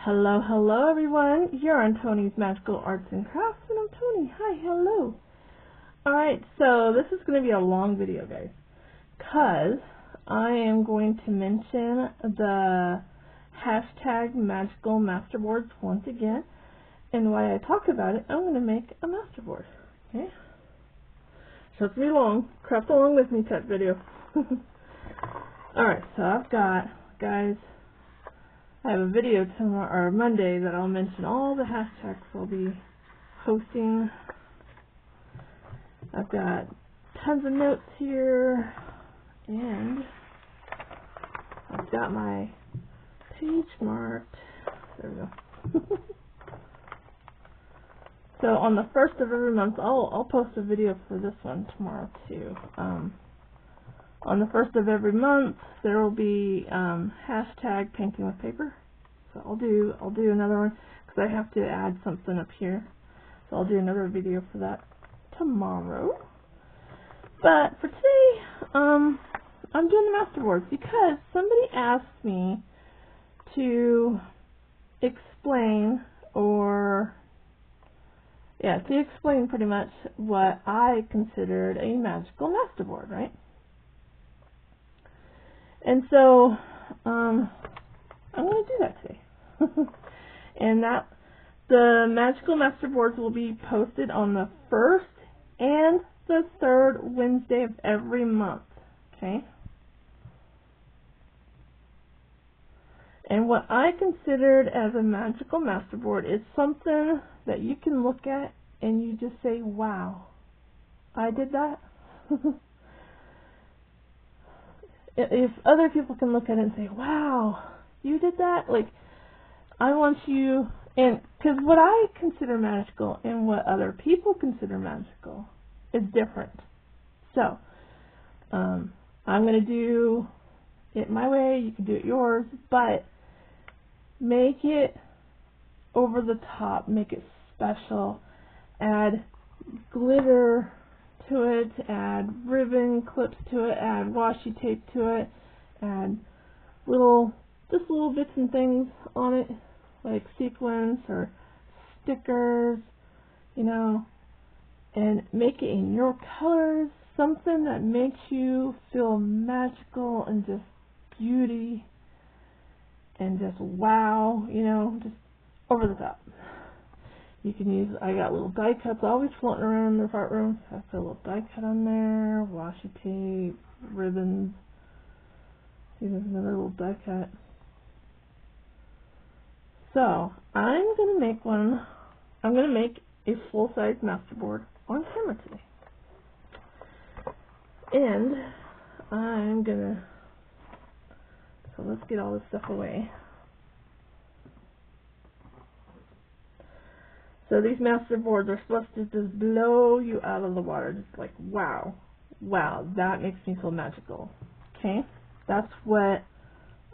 Hello, hello everyone. You're on Tony's Magical Arts and Crafts, and I'm Tony. Hi, hello. Alright, so this is going to be a long video, guys, because I am going to mention the hashtag Magical Masterboards once again, and while I talk about it, I'm going to make a masterboard. Okay? So it's going to be long. Craft along with me type video. Alright, so I've got, guys, I have a video tomorrow or Monday that I'll mention all the hashtags I'll be posting. I've got tons of notes here, and I've got my page marked. There we go. So on the first of every month, I'll post a video for this one tomorrow too. On the first of every month, there will be hashtag painting with paper. So I'll do another one because I have to add something up here. So I'll do another video for that tomorrow. But for today, I'm doing the masterboards because somebody asked me to explain to explain pretty much what I considered a magical masterboard, right? And so, I'm going to do that today. And the Magical Masterboards will be posted on the 1st and the 3rd Wednesday of every month, okay? And what I considered as a magical masterboard is something that you can look at and you just say, wow, I did that. If other people can look at it and say, wow, you did that, like, I want you, and because what I consider magical and what other people consider magical is different. So, I'm going to do it my way, you can do it yours, but make it over the top, make it special, add glitter to it, add ribbon clips to it, add washi tape to it, add just little bits and things on it, like sequins or stickers, you know, and make it in your colors, something that makes you feel magical and just beauty and just wow, you know, just over the top. You can use, I got little die cuts always floating around in the art room. So I put a little die cut on there, washi tape, ribbons. See, there's another little die cut. So, I'm going to make a full-size masterboard on camera today. And so let's get all this stuff away. So these masterboards are supposed to just blow you out of the water. Just like, wow, wow, that makes me feel magical. Okay? That's what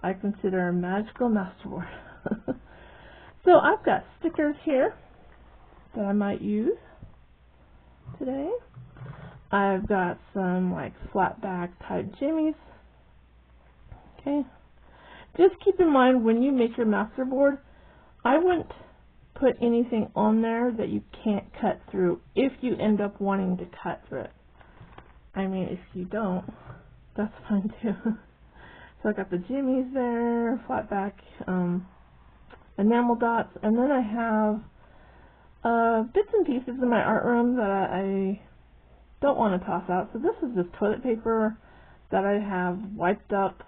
I consider a magical masterboard. So I've got stickers here that I might use today. I've got some like flat back type jimmies. Okay? Just keep in mind when you make your masterboard, I wouldn't put anything on there that you can't cut through if you end up wanting to cut through it. I mean, if you don't, that's fine too. So I got the jimmies there, flat back enamel dots, and then I have bits and pieces in my art room that I don't want to toss out. So this is just toilet paper that I have wiped up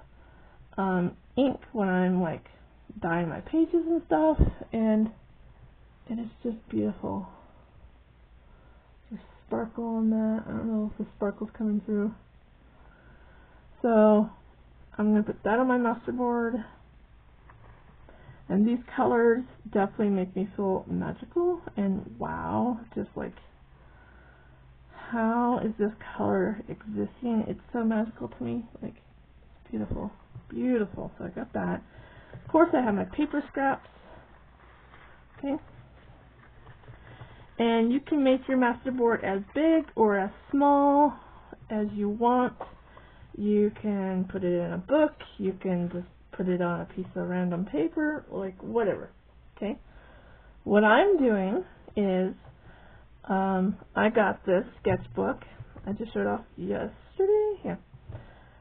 ink when I'm like dyeing my pages and stuff, and it's just beautiful. There's sparkle on that. I don't know if the sparkle's coming through. So I'm going to put that on my masterboard. And these colors definitely make me feel magical and wow. Just like, how is this color existing? It's so magical to me. Like, it's beautiful. Beautiful. So I got that. Of course, I have my paper scraps. Okay. And you can make your masterboard as big or as small as you want. You can put it in a book. You can just put it on a piece of random paper, like whatever. Okay. What I'm doing is I got this sketchbook. I just showed off yesterday. Yeah.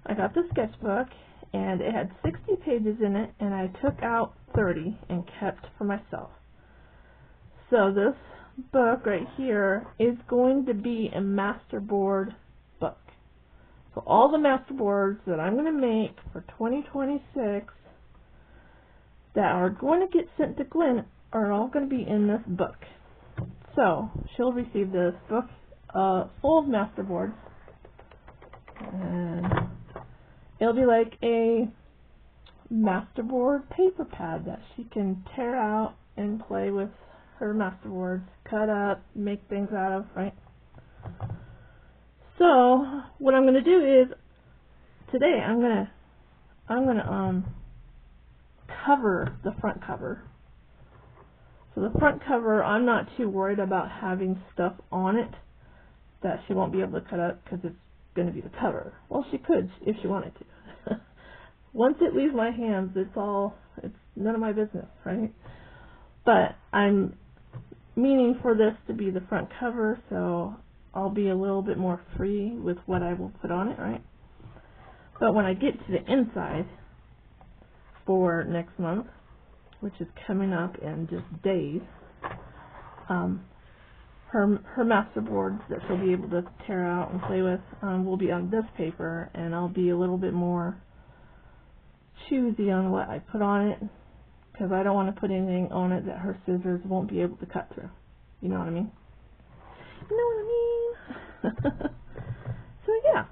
I got this sketchbook, and it had 60 pages in it, and I took out 30 and kept for myself. So this book right here is going to be a masterboard book. So all the masterboards that I'm going to make for 2026 that are going to get sent to Gwen are all going to be in this book. So she'll receive this book full of masterboards, and it'll be like a masterboard paper pad that she can tear out and play with her masterboards, cut up, make things out of, right? So what I'm going to do is today I'm gonna cover the front cover. So the front cover, I'm not too worried about having stuff on it that she won't be able to cut up because it's going to be the cover. Well, she could if she wanted to. Once it leaves my hands, it's none of my business, right? But I'm meaning for this to be the front cover, so I'll be a little bit more free with what I will put on it, right? But when I get to the inside for next month, which is coming up in just days, her masterboards that she'll be able to tear out and play with will be on this paper, and I'll be a little bit more choosy on what I put on it, because I don't want to put anything on it that her scissors won't be able to cut through. You know what I mean? You know what I mean? So yeah,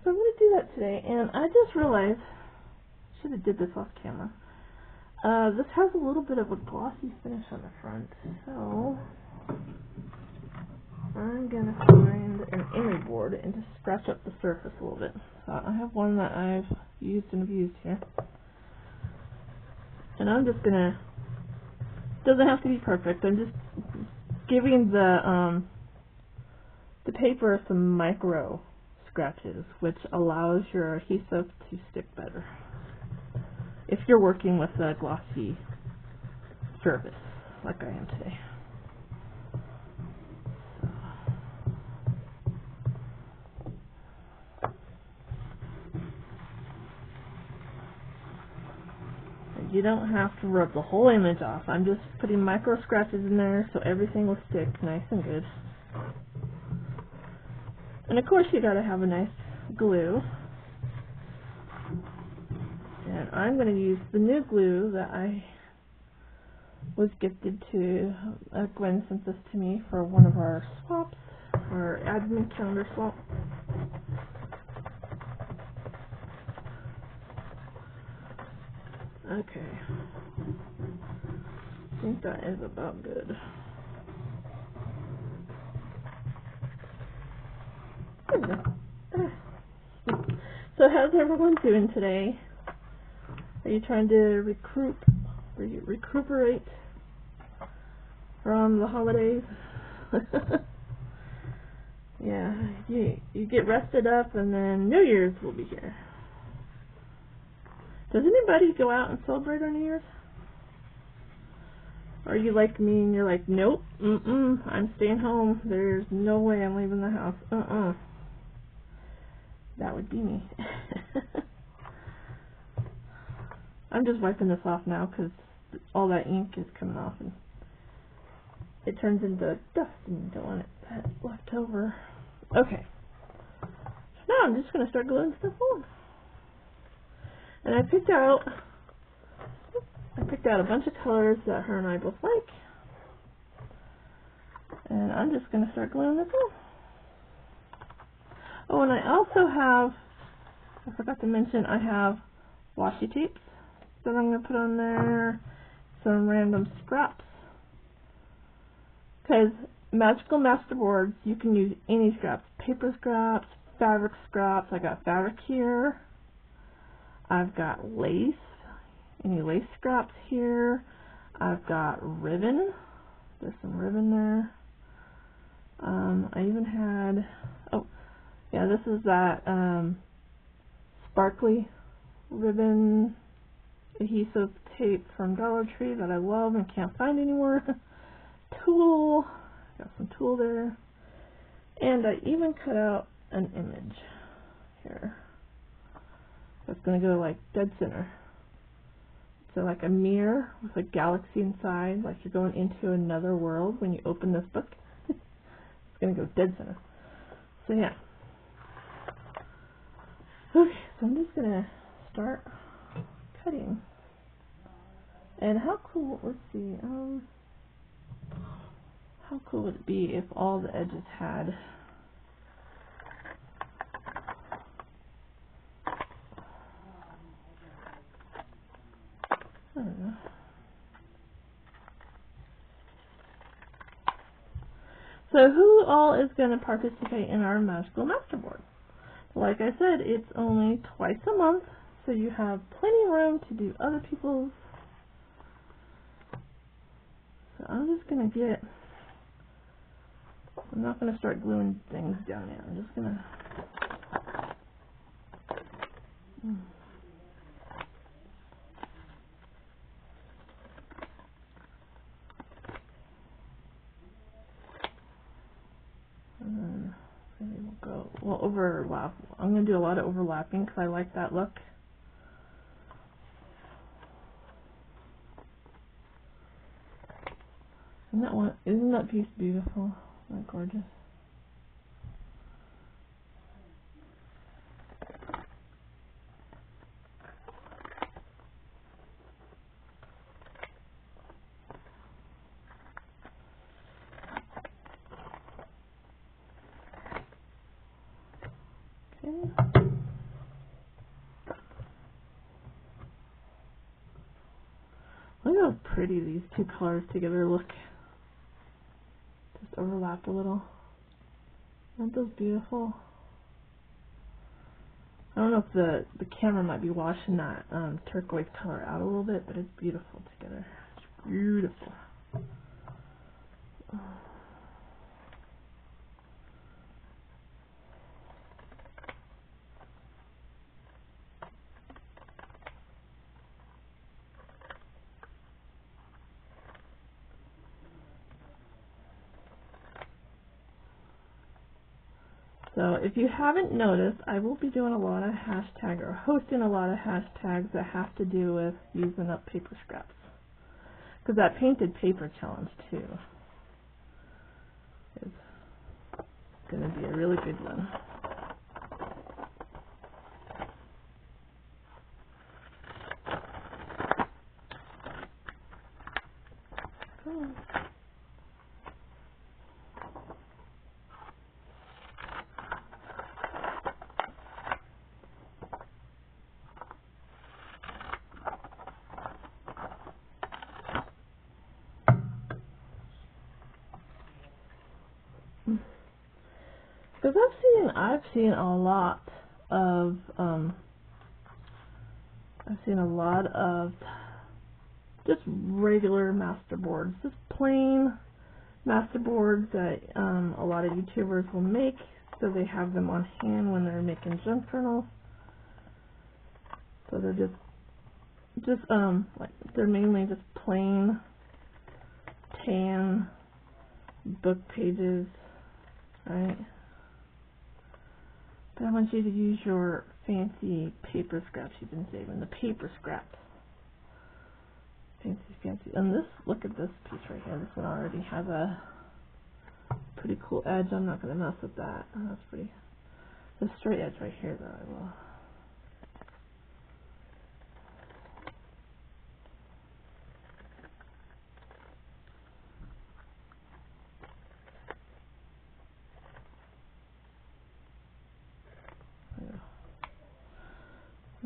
so I'm going to do that today, and I just realized, I should have did this off camera. This has a little bit of a glossy finish on the front, so I'm going to find an emery board and just scratch up the surface a little bit. So I have one that I've used and abused here. And I'm just going to, doesn't have to be perfect, I'm just giving the paper some micro scratches, which allows your adhesive to stick better if you're working with a glossy surface like I am today. You don't have to rub the whole image off. I'm just putting micro scratches in there so everything will stick nice and good. And of course you gotta have a nice glue. And I'm going to use the new glue that I was gifted to. Gwen sent this to me for one of our swaps, our admin calendar swap. Okay. I think that is about good. There we go. So how's everyone doing today? Are you trying to recuperate from the holidays? Yeah, you get rested up, and then New Year's will be here. Does anybody go out and celebrate on New Year's? Or are you like me and you're like, nope, I'm staying home. There's no way I'm leaving the house. That would be me. I'm just wiping this off now because all that ink is coming off and it turns into dust and you don't want that left over. Okay. So now I'm just going to start gluing stuff on. And I picked out a bunch of colors that her and I both like. And I'm just going to start gluing this on. Oh, and I also have, I forgot to mention, I have washi tapes that I'm going to put on there, some random scraps. Because Magical Masterboards, you can use any scraps, paper scraps, fabric scraps. I got fabric here. I've got lace, any lace scraps here. I've got ribbon. There's some ribbon there. I even had, oh, yeah, this is that sparkly ribbon adhesive tape from Dollar Tree that I love and can't find anymore. Tulle. Got some tulle there. And I even cut out an image here. That's going to go like dead center. So like a mirror with a galaxy inside, like you're going into another world when you open this book. It's going to go dead center. So yeah. Okay, so I'm just going to start cutting. And how cool, let's see, how cool would it be if all the edges had I don't know. So who all is going to participate in our magical masterboard? Like I said, it's only twice a month, so you have plenty of room to do other people's. So I'm just going to get, I'm not going to start gluing things down yet. I'm just going to and then maybe we'll overlap. I'm going to do a lot of overlapping because I like that look. Isn't that piece beautiful? Isn't that gorgeous? Okay. Look how pretty these two colors together look. Just overlapped a little. Aren't those beautiful? I don't know if the camera might be washing that turquoise color out a little bit, but it's beautiful together. It's beautiful. So if you haven't noticed, I will be doing a lot of hashtag or hosting a lot of hashtags that have to do with using up paper scraps. Because that painted paper challenge too is going to be a really good one. Because I've seen a lot of just regular masterboards, just plain masterboards that a lot of YouTubers will make, so they have them on hand when they're making junk journals. So they're just like they're mainly just plain tan book pages, right? But I want you to use your fancy paper scraps you've been saving, the paper scraps. Fancy. And this, look at this piece right here. This one already has a pretty cool edge. I'm not going to mess with that. Oh, that's pretty. The straight edge right here, though, I will.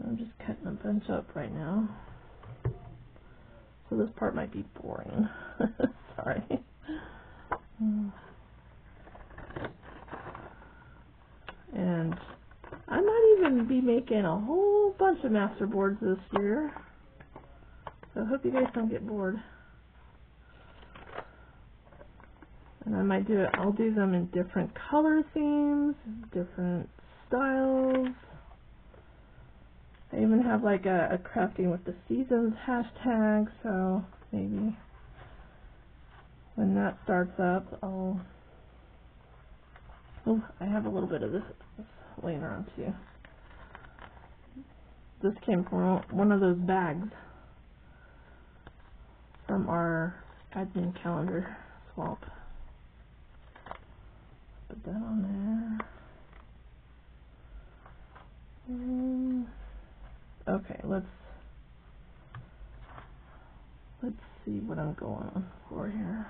I'm just cutting a bunch up right now. So this part might be boring. Sorry. And I might even be making a whole bunch of masterboards this year. So I hope you guys don't get bored. And I might do it, I'll do them in different color themes, different styles. I even have like a crafting with the seasons hashtag, so maybe when that starts up, I'll... Oh, I have a little bit of this laying around too. This came from one of those bags from our admin calendar swap. Put that on there. Okay, let's see what I'm going for here.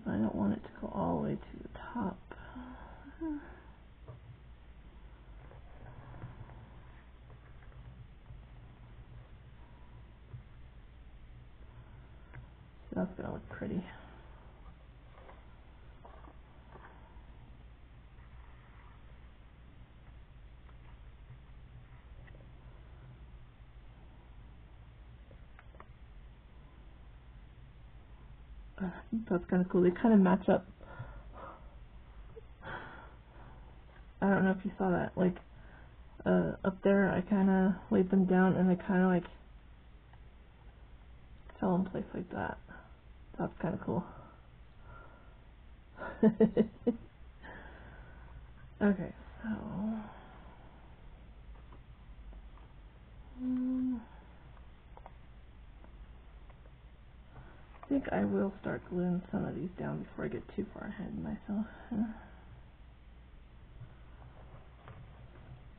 I don't want it to go all the way to the top. That's gonna look pretty. That's kind of cool. They kind of match up. I don't know if you saw that. Like up there, I kind of laid them down, and they kind of like fell in place like that. That's kind of cool. Okay, so I think I will start gluing some of these down before I get too far ahead of myself.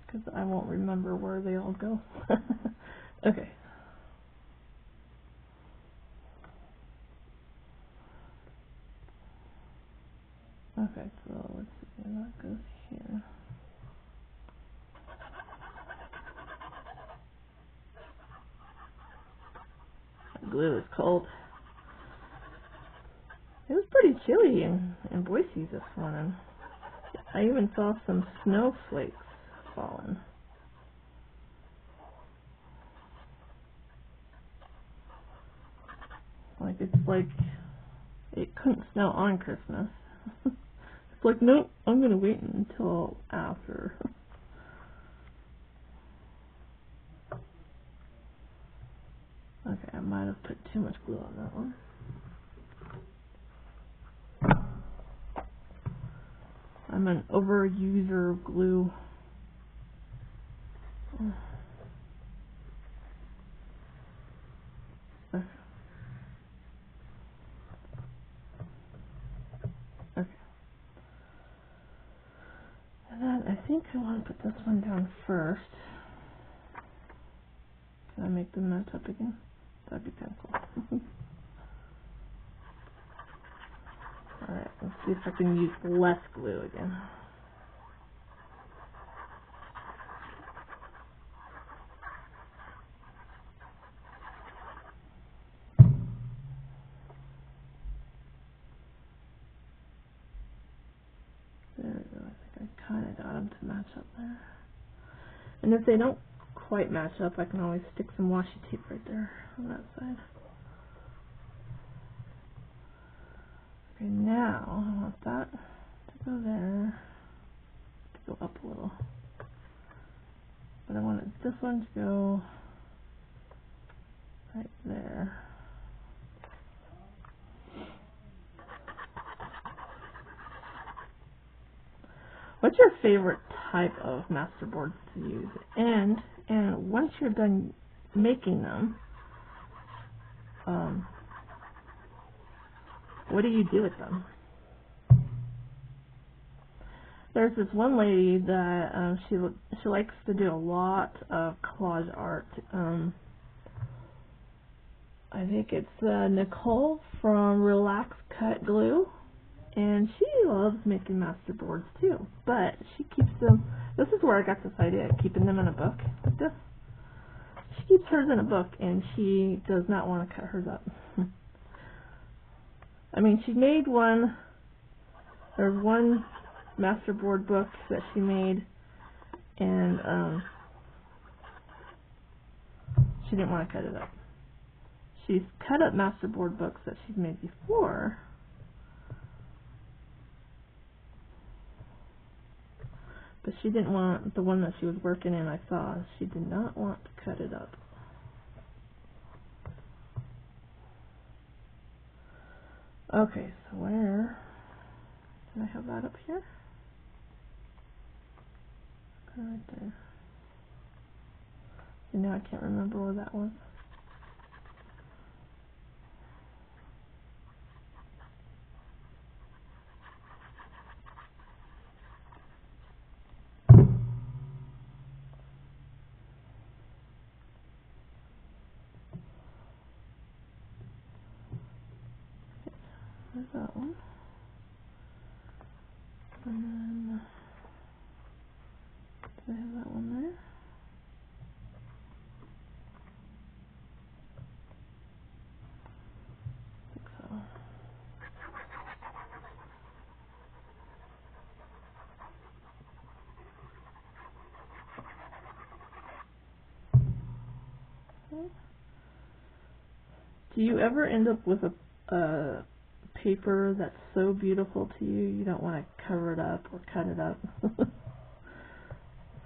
Because I won't remember where they all go. Okay. Okay, so let's see where that goes here. The glue is cold. It was pretty chilly in Boise this morning. I even saw some snowflakes falling. It's like it couldn't snow on Christmas. It's like, nope, I'm gonna wait until after. Okay, I might have put too much glue on that one. I'm an overuser of glue. Okay. And then I think I want to put this one down first. Can I make them match up again? That'd be kind of cool. Alright, let's see if I can use less glue again. There we go. I think I kind of got them to match up there. And if they don't quite match up, I can always stick some washi tape right there on that side. Okay, now I want that to go there, to go up a little. But I want this one to go right there. What's your favorite type of masterboards to use? And once you're done making them, what do you do with them? There's this one lady that she likes to do a lot of collage art. I think it's Nicole from Relax Cut Glue, and she loves making masterboards too. But she keeps them. This is where I got this idea of keeping them in a book like this. She keeps hers in a book, and she does not want to cut hers up. I mean, she made one. There's one masterboard book that she made, and she didn't want to cut it up. She's cut up masterboard books that she's made before, she didn't want, the one that she was working in, I saw, she did not want to cut it up. Okay, so where, can I have that up here? Right there. And now I can't remember where that was. There's that one. And then, do I have that one there? I think so. Okay. Do you ever end up with a paper that's so beautiful to you, you don't want to cover it up or cut it up?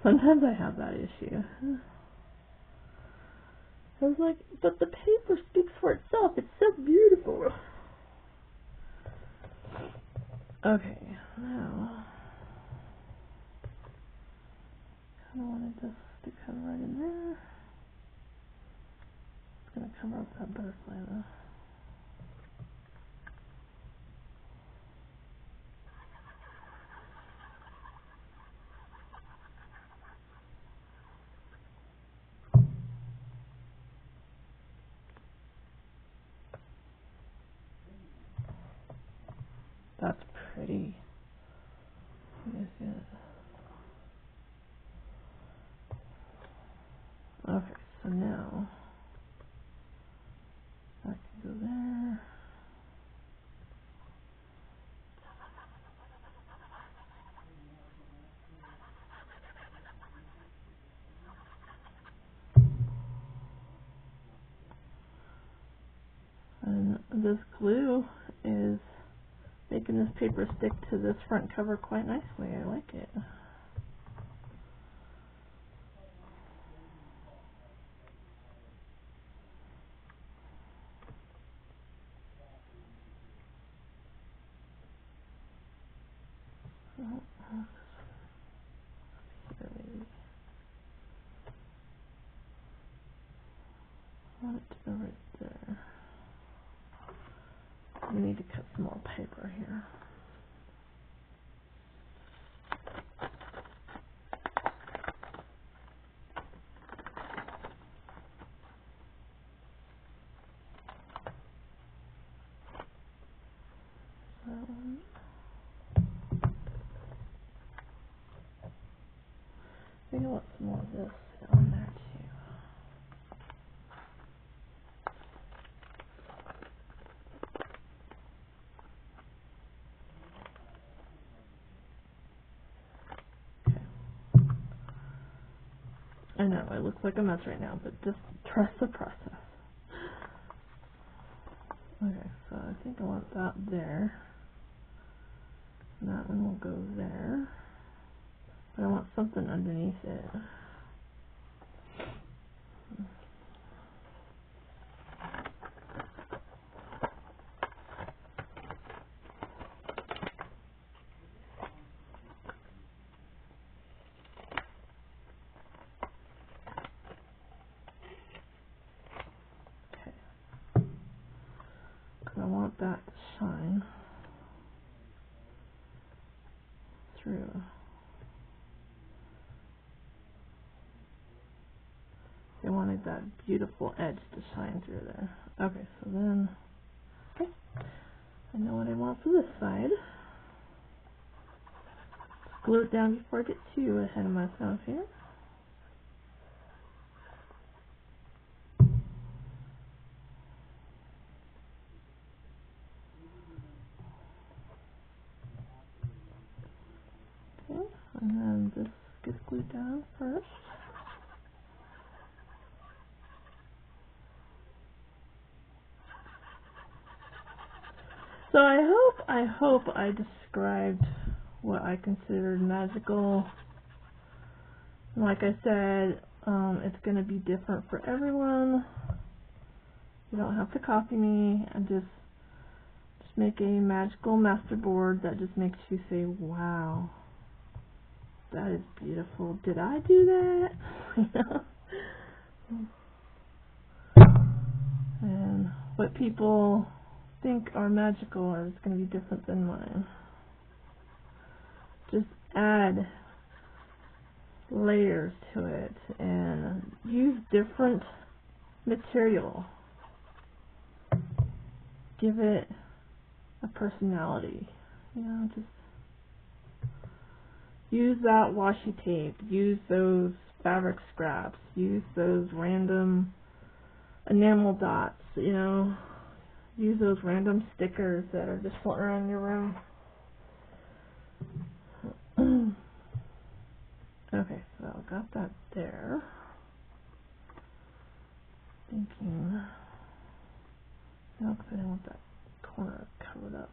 Sometimes I have that issue. I was like, but the paper speaks for itself. It's so beautiful. Okay, now I kind of wanted this to come right in there. It's going to cover up that butterfly though. That's pretty. You guys see it? Okay, so now that can go there. And this glue is making this paper stick to this front cover quite nicely. I like it. I want it to go right there. We need to cut some more paper here. That one. I think I want some more of this on there too. I know, it looks like a mess right now, but just trust the process. Okay, so I think I want that there. And that one will go there. But I want something underneath it. I want that to shine through. They wanted that beautiful edge to shine through there. Okay, so then, okay, I know what I want for this side. Just glue it down before I get too ahead of myself here. Okay, and then this gets glued down first. So I hope I described what I considered magical Like I said, it's going to be different for everyone. You don't have to copy me, and just make a magical masterboard that just makes you say, wow, that is beautiful. Did I do that? And what people think are magical is going to be different than mine. Just add layers to it and use different material. Give it a personality. You know, just use that washi tape, use those fabric scraps, use those random enamel dots, you know, use those random stickers that are just floating around your room. Okay, so I got that there. Thinking, no, because I don't want that corner covered up.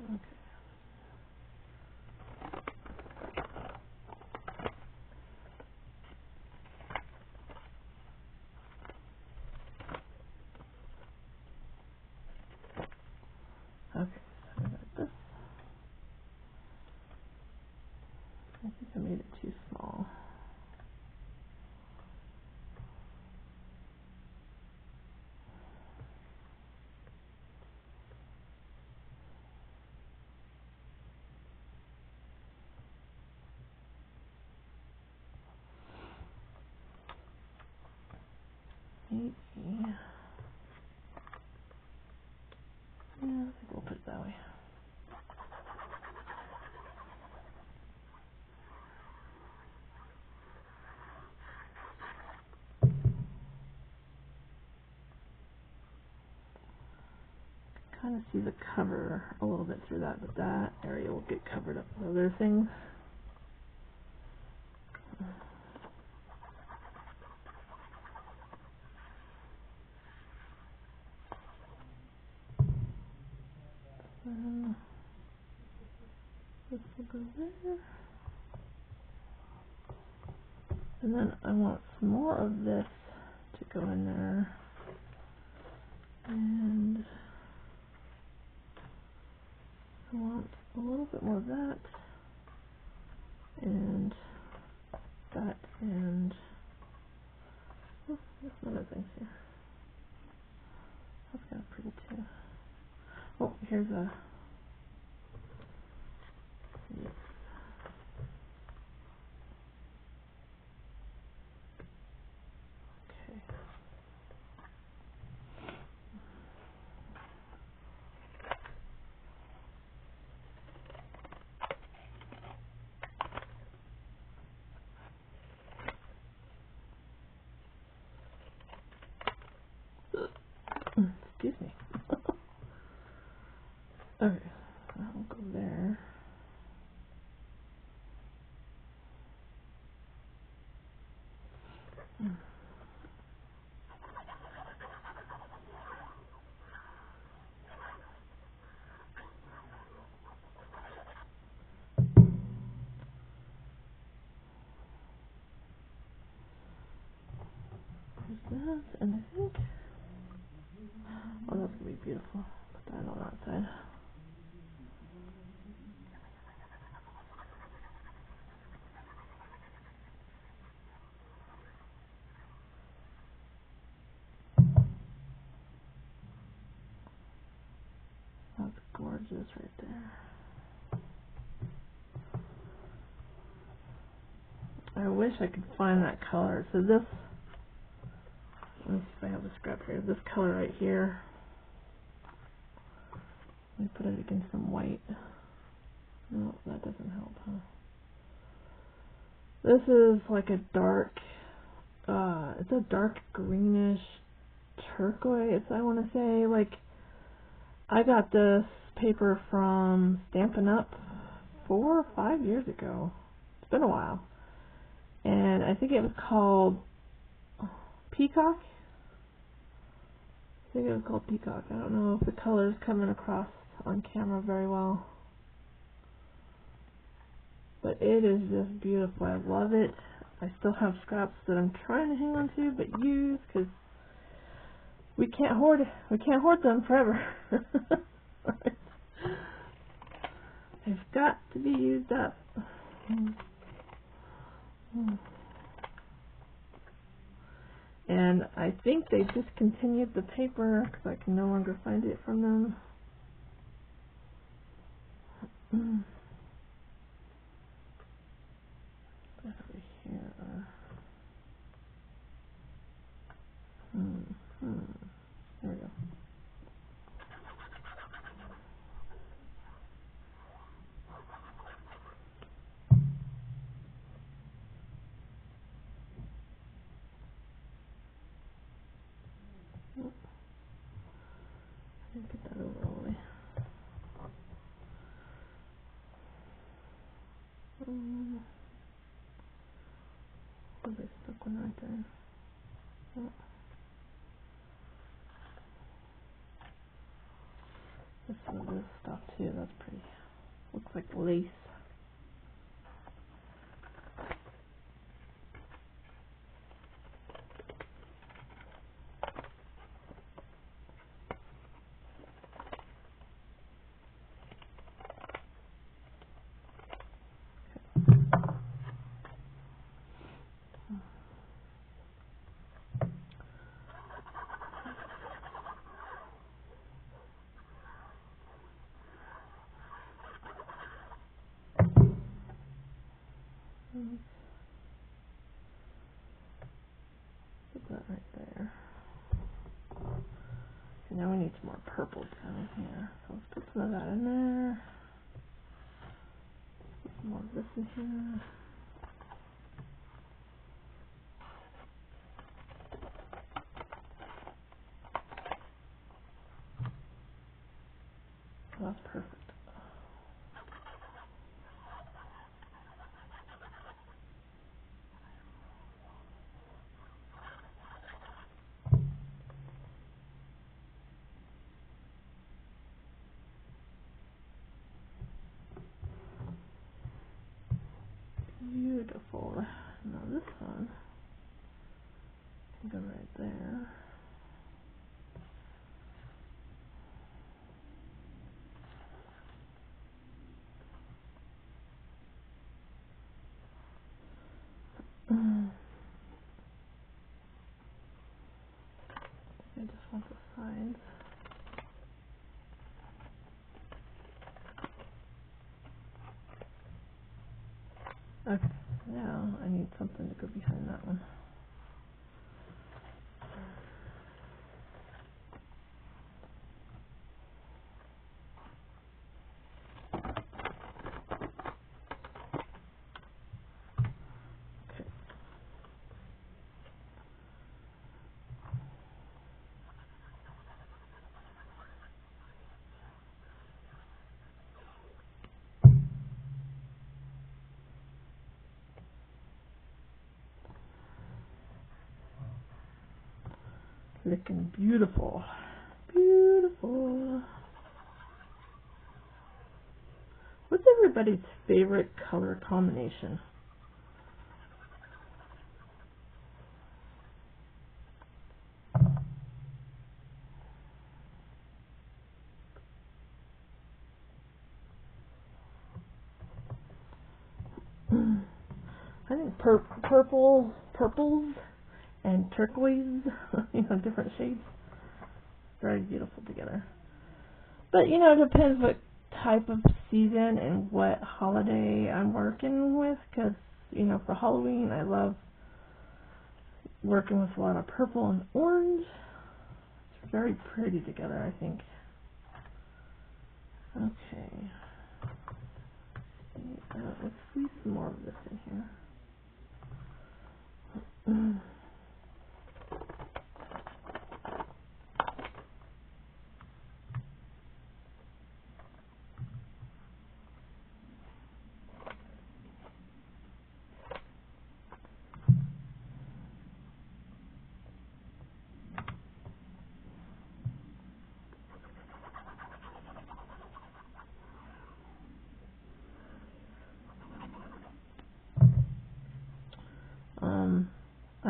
Okay. Okay, so I got this. I think I made it too small. Maybe. Yeah, I think we'll put it that way. Kind of see the cover a little bit through that, but that area will get covered up with other things. This will go there. And then I want some more of this to go in there. And I want a little bit more of that. And that, and oh, there's some other things here. That's kind of pretty too. Oh, here's a yes. Okay. Excuse me. Okay, I'll go there. There's that, and I think, oh, that's going to be beautiful. Put that on that side. That's gorgeous right there. I wish I could find that color. So this, let me see if I have a scrap here. This color right here. Let me put it against some white. No, that doesn't help, huh? This is like a dark, it's a dark greenish turquoise, I want to say. Like, I got this paper from Stampin' Up! 4 or 5 years ago. It's been a while. And I think it was called Peacock. I think it was called Peacock. I don't know if the color is coming across on camera very well. But it is just beautiful. I love it. I still have scraps that I'm trying to hang on to but use because we can't hoard them forever. Right. They've got to be used up. And I think they discontinued the paper because I can no longer find it from them. Over here. There we go. Get that over all the way. Oh, they stuck one right there. Oh. This one of this stuff too. That's pretty. Looks like lace. Put that right there. And now we need some more purples down here. So let's put some of that in there. Put some more of this in here. Oh, that's perfect. Beautiful. Now this one can go right there. I just want the sides. Okay, now I need something to go behind that one. Okay. Looking beautiful. Beautiful. What's everybody's favorite color combination? I think purples and turquoise, different shades. Very beautiful together. But, it depends what type of season and what holiday I'm working with, because, for Halloween, I love working with a lot of purple and orange. It's very pretty together, I think. Okay. Let's squeeze some more of this in here.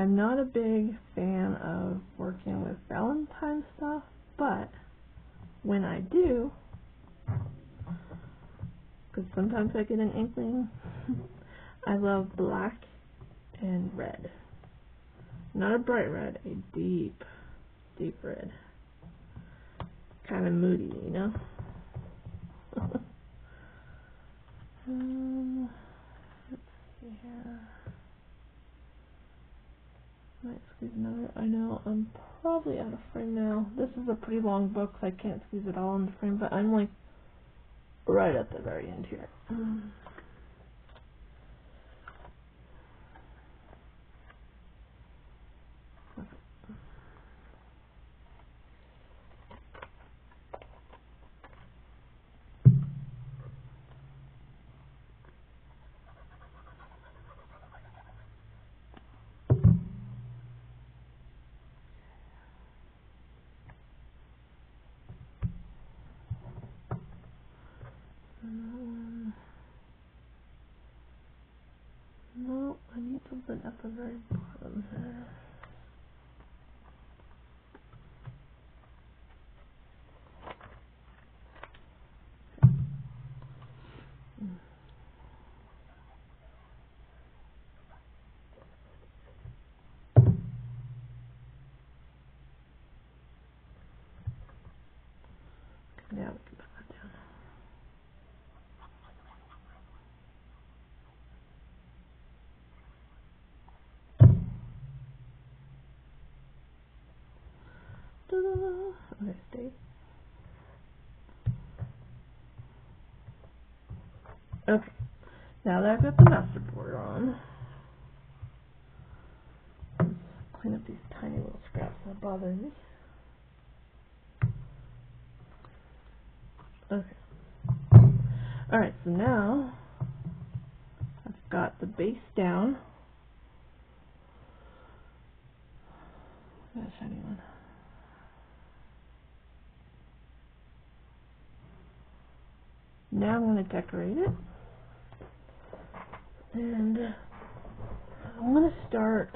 I'm not a big fan of working with Valentine stuff, but when I do, because sometimes I get an inkling, I love black and red. Not a bright red, a deep, deep red. Kind of moody, you know? Let's see here. Might squeeze another. I know I'm probably out of frame now. This is a pretty long book, so I can't squeeze it all in the frame, but I'm like right at the very end here. No, I need something at the very bottom here. Now we can put that down. Okay, stay. Okay, now that I've got the masterboard on, let's clean up these tiny little scraps that bother me. Okay. Alright, so now I've got the base down. Got a shiny one. Now I'm going to decorate it. And I'm going to start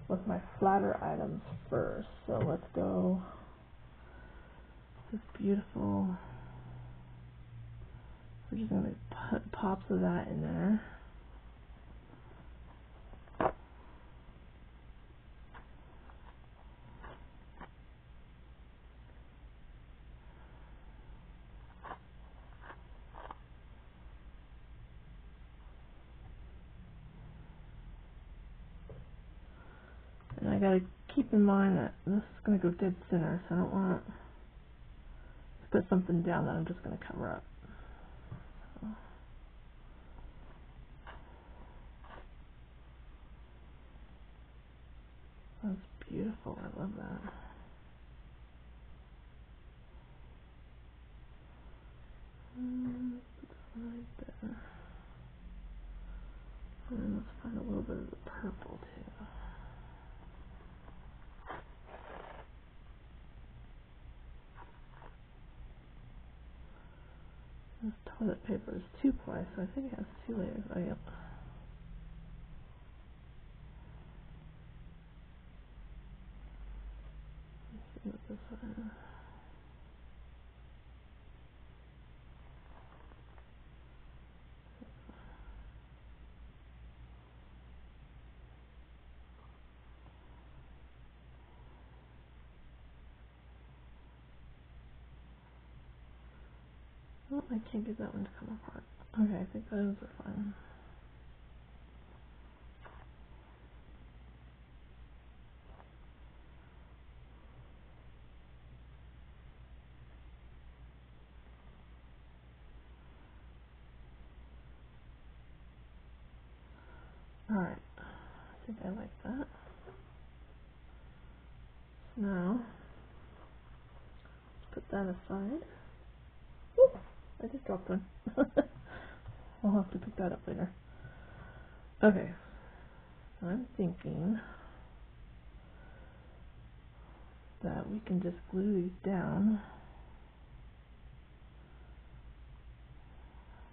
with my flatter items first. So let's go this beautiful. We're just going to put pops of that in there. And I gotta keep in mind that this is gonna go dead center, so I don't want to put something down that I'm just gonna cover up. So. That's beautiful, I love that. Put that right there. And then let's find a little bit of the purple too. This toilet paper is 2-ply, so I think it has 2 layers. Oh, yep. Let's see what this one is. Oh, I can't get that one to come apart. Okay, I think those are fine. Alright, I think I like that. Now, let's put that aside. Ooh, I just dropped one. I'll have to pick that up later. Okay, so I'm thinking that we can just glue these down.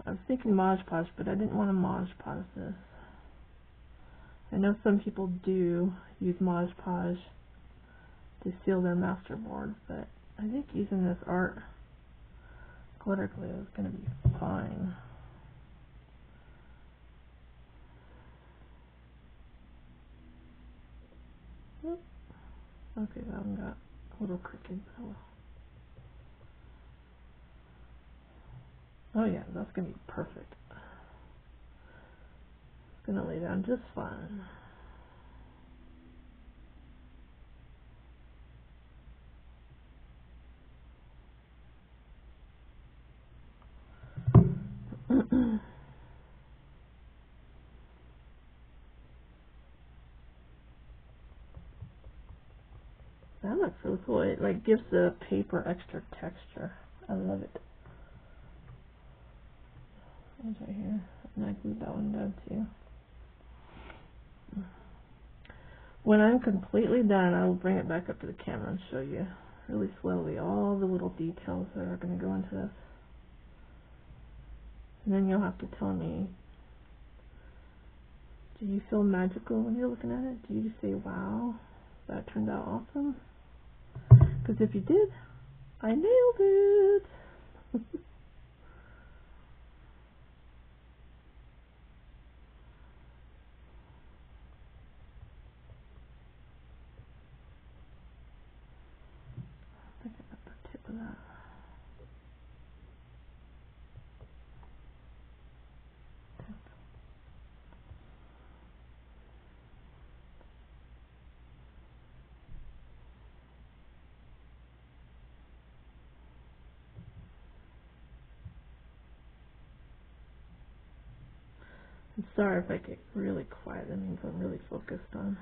I was thinking Mod Podge, but I didn't want to Mod Podge this. I know some people do use Mod Podge to seal their Masterboards, but I think using this art glitter glue is going to be fine. Oop. Okay, that one got a little crooked. Oh yeah, that's going to be perfect. It's going to lay down just fine. That looks really cool. It like gives the paper extra texture. I love it. It's right here. And I glued that one down too. When I'm completely done, I will bring it back up to the camera and show you really slowly all the little details that are going to go into this. And then you'll have to tell me, do you feel magical when you're looking at it? Do you say, wow, that turned out awesome? Because if you did, I nailed it! I think I got the tip of that. I'm sorry if I get really quiet, that means I'm really focused on.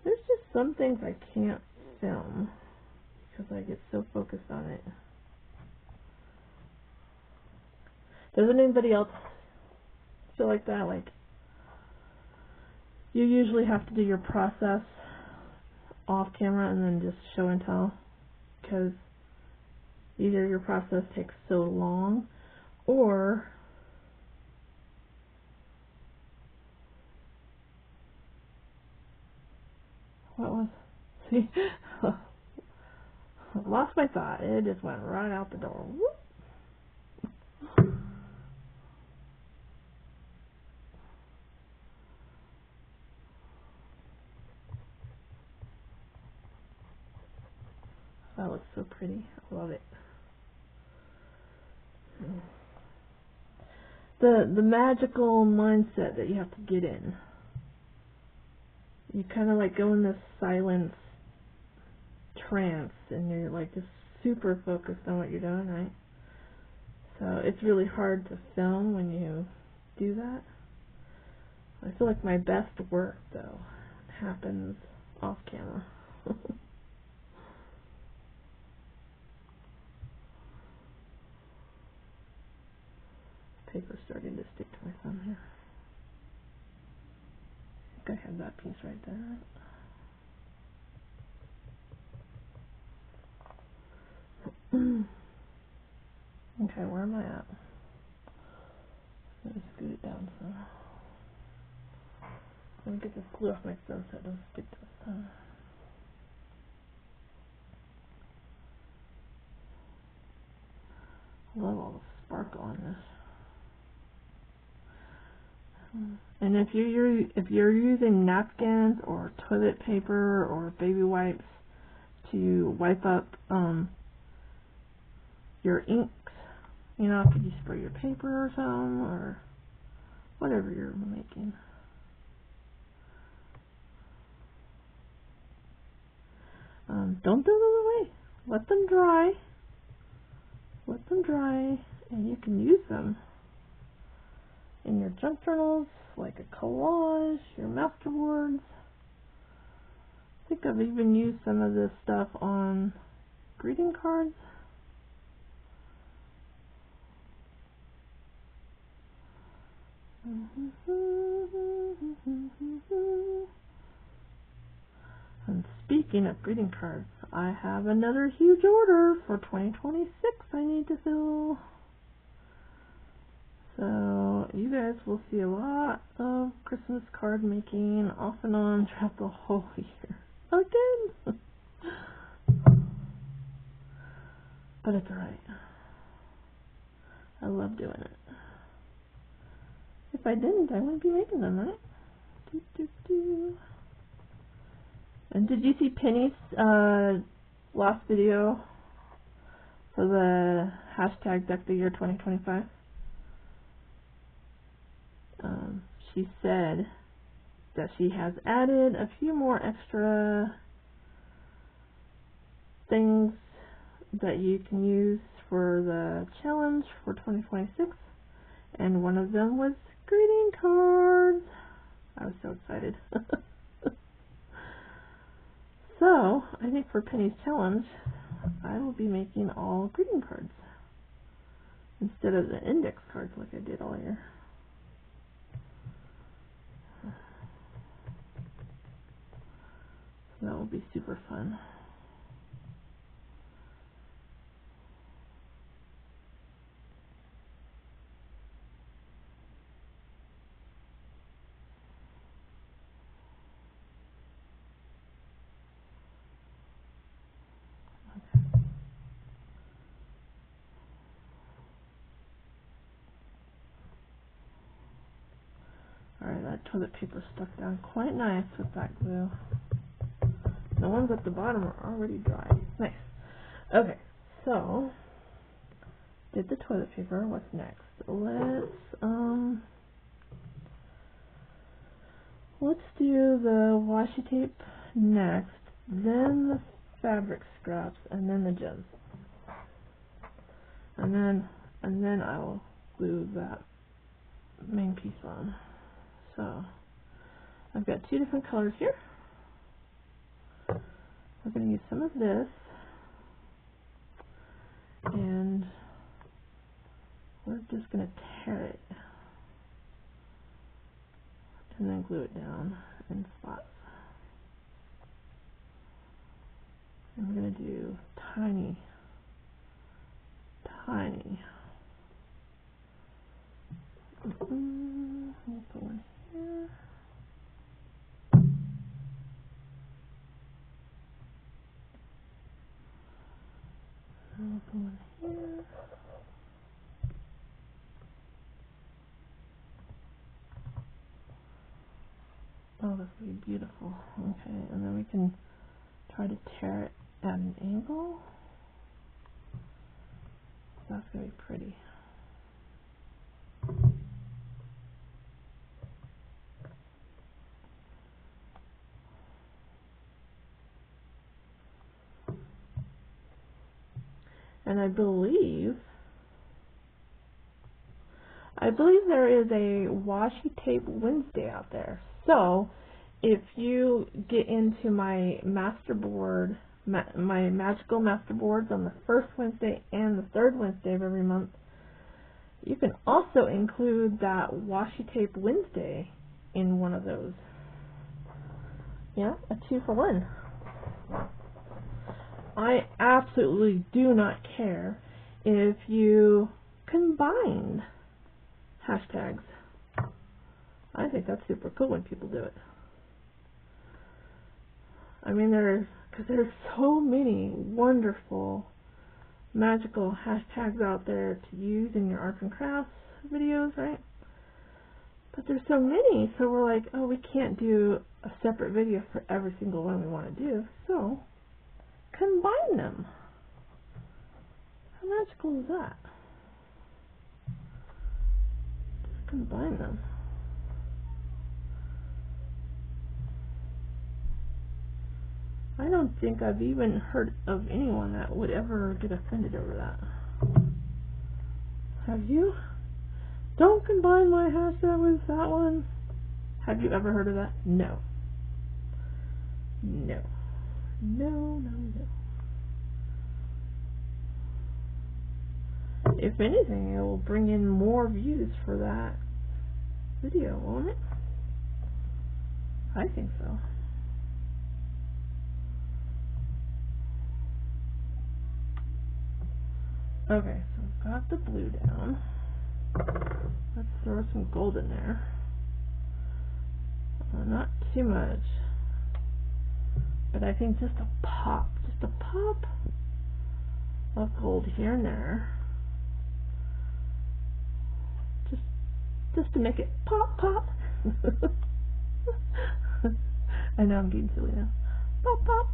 There's just some things I can't film because I get so focused on it. Doesn't anybody else feel like that? Like, you usually have to do your process off camera and then just show and tell, because either your process takes so long, or what was, see, lost my thought. It just went right out the door. Whoop. That looks so pretty. I love it. The magical mindset that you have to get in. You kind of like go in this silence trance, and you're like just super focused on what you're doing, right? So it's really hard to film when you do that. I feel like my best work, though, happens off camera. Paper's starting to stick to my thumb here. I think I have that piece right there, right? Okay, where am I at? I'm going to scoot it down some. Let me get this glue off my thumb so it doesn't stick to the thumb. I love all the sparkle on this. And if you're using napkins or toilet paper or baby wipes to wipe up your inks, you know, could you spray your paper or something, or whatever you're making. Don't throw them away. Let them dry. Let them dry, and you can use them in your junk journals, like a collage, your Masterboards. I think I've even used some of this stuff on greeting cards. And speaking of greeting cards, I have another huge order for 2026 I need to fill. you guys will see a lot of Christmas card making off and on throughout the whole year. Again! But it's alright. I love doing it. If I didn't, I wouldn't be making them, right? And did you see Penny's last video for the hashtag Deck the Year 2025? She said that she has added a few more extra things that you can use for the challenge for 2026, and one of them was greeting cards. I was so excited. So, I think for Penny's challenge, I will be making all greeting cards instead of the index cards like I did all year. So that will be super fun. Alright, that toilet paper stuck down quite nice with that glue. The ones at the bottom are already dry. Nice. Okay, so did the toilet paper. What's next? Let's do the washi tape next, then the fabric scraps, and then the gems. And then I'll glue that main piece on. So I've got two different colors here. We're going to use some of this, and we're just going to tear it and then glue it down in spots. And we're going to do tiny. We'll put one here. I'll put one here. Oh, this will be beautiful. Okay, and then we can try to tear it at an angle. That's going to be pretty. And I believe there is a washi tape Wednesday out there. So if you get into my Masterboard, my magical Masterboards on the first Wednesday and the third Wednesday of every month, you can also include that washi tape Wednesday in one of those. Yeah, a 2-for-1. I absolutely do not care if you combine hashtags. I think that's super cool when people do it. I mean, there's so many wonderful, magical hashtags out there to use in your arts and crafts videos, right? But there's so many, so we're like, oh, we can't do a separate video for every single one we want to do, so combine them. How magical is that? Just combine them. I don't think I've even heard of anyone that would ever get offended over that. Have you? Don't combine my hashtag with that one. Have you ever heard of that? No. No. No, no, no. If anything, it will bring in more views for that video, won't it? I think so. Okay, so I've got the blue down. Let's throw some gold in there. Not too much, but I think just a pop of gold here and there, just to make it pop. I know I'm being silly now. Pop.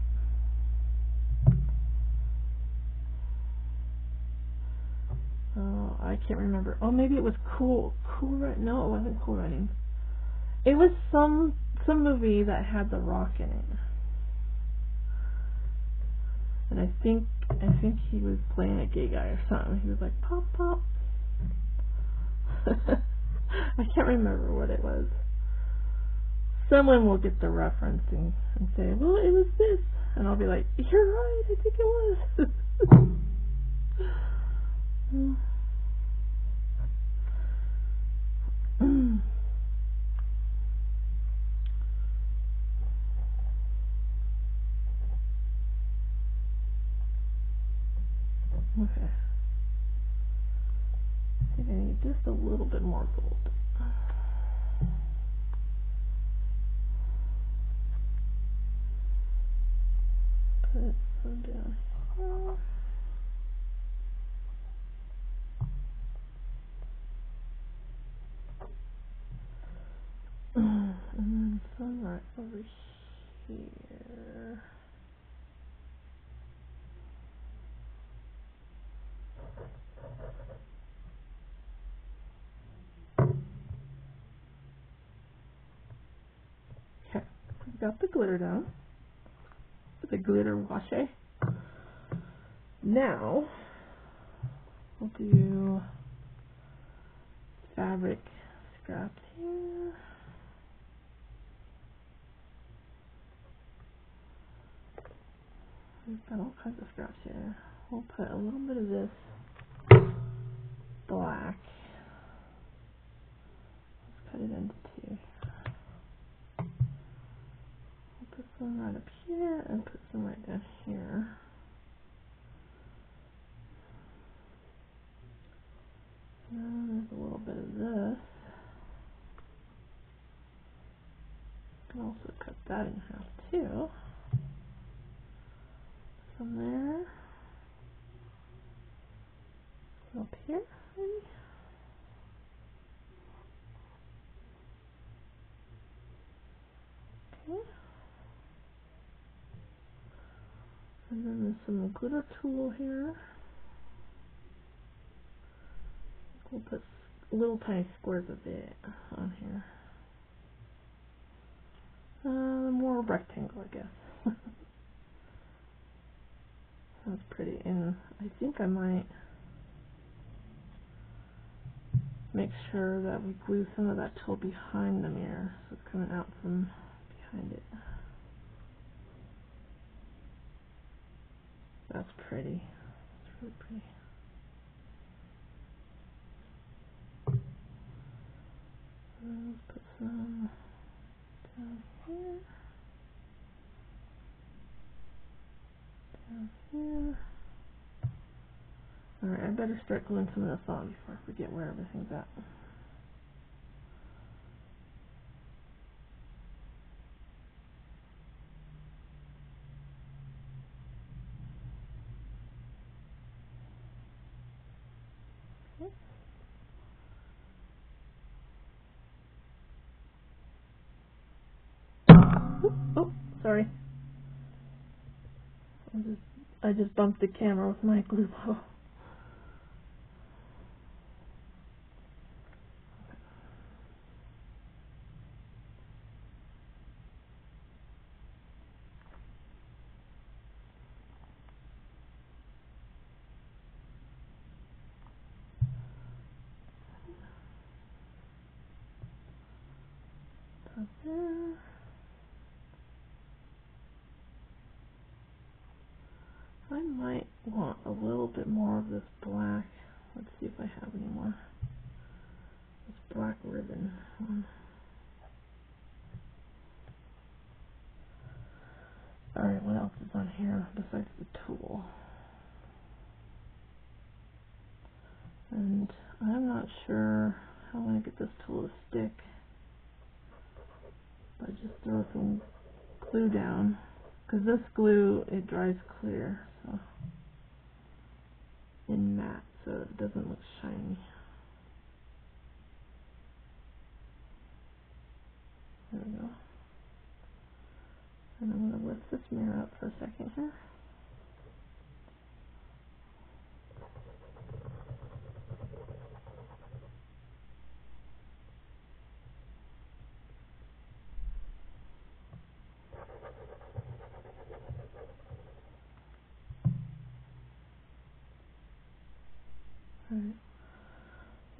Oh, I can't remember. Oh, maybe it was Cool Running. No, it wasn't Cool Running. It was some movie that had The Rock in it, and I think he was playing a gay guy or something. He was like pop. I can't remember what it was. Someone will get the reference and say, well, it was this, and I'll be like, you're right, I think it was. Okay. I think I need just a little bit more gold. Put some down here. And then some right over here. Okay, we've got the glitter down. The glitter washi. Now we'll do fabric scraps here. We've got all kinds of scraps here. We'll put a little bit of this black. Let's cut it into two. We'll put some right up here and put some right down here. And there's a little bit of this. You can also cut that in half too. Some there. Up here, maybe. Okay. And then there's some glitter tool here. We'll put little tiny squares of it on here. More rectangle, I guess. That's pretty. And I think I might make sure that we glue some of that tool behind the mirror, so it's coming out from behind it. That's pretty. That's really pretty. Let's put some down here. Down here. Alright, I better start gluing some of this on before I forget where everything's at. Oh, sorry. I just bumped the camera with my glue bottle. Up there. I might want a little bit more of this black. Let's see if I have any more. This black ribbon one. Alright, what else is on here besides the tool? And I'm not sure how I'm going to get this tool to stick. But just throw some glue down. Because this glue, it dries clear. So in matte, so it doesn't look shiny. There we go. And I'm going to lift this mirror up for a second here. Alright,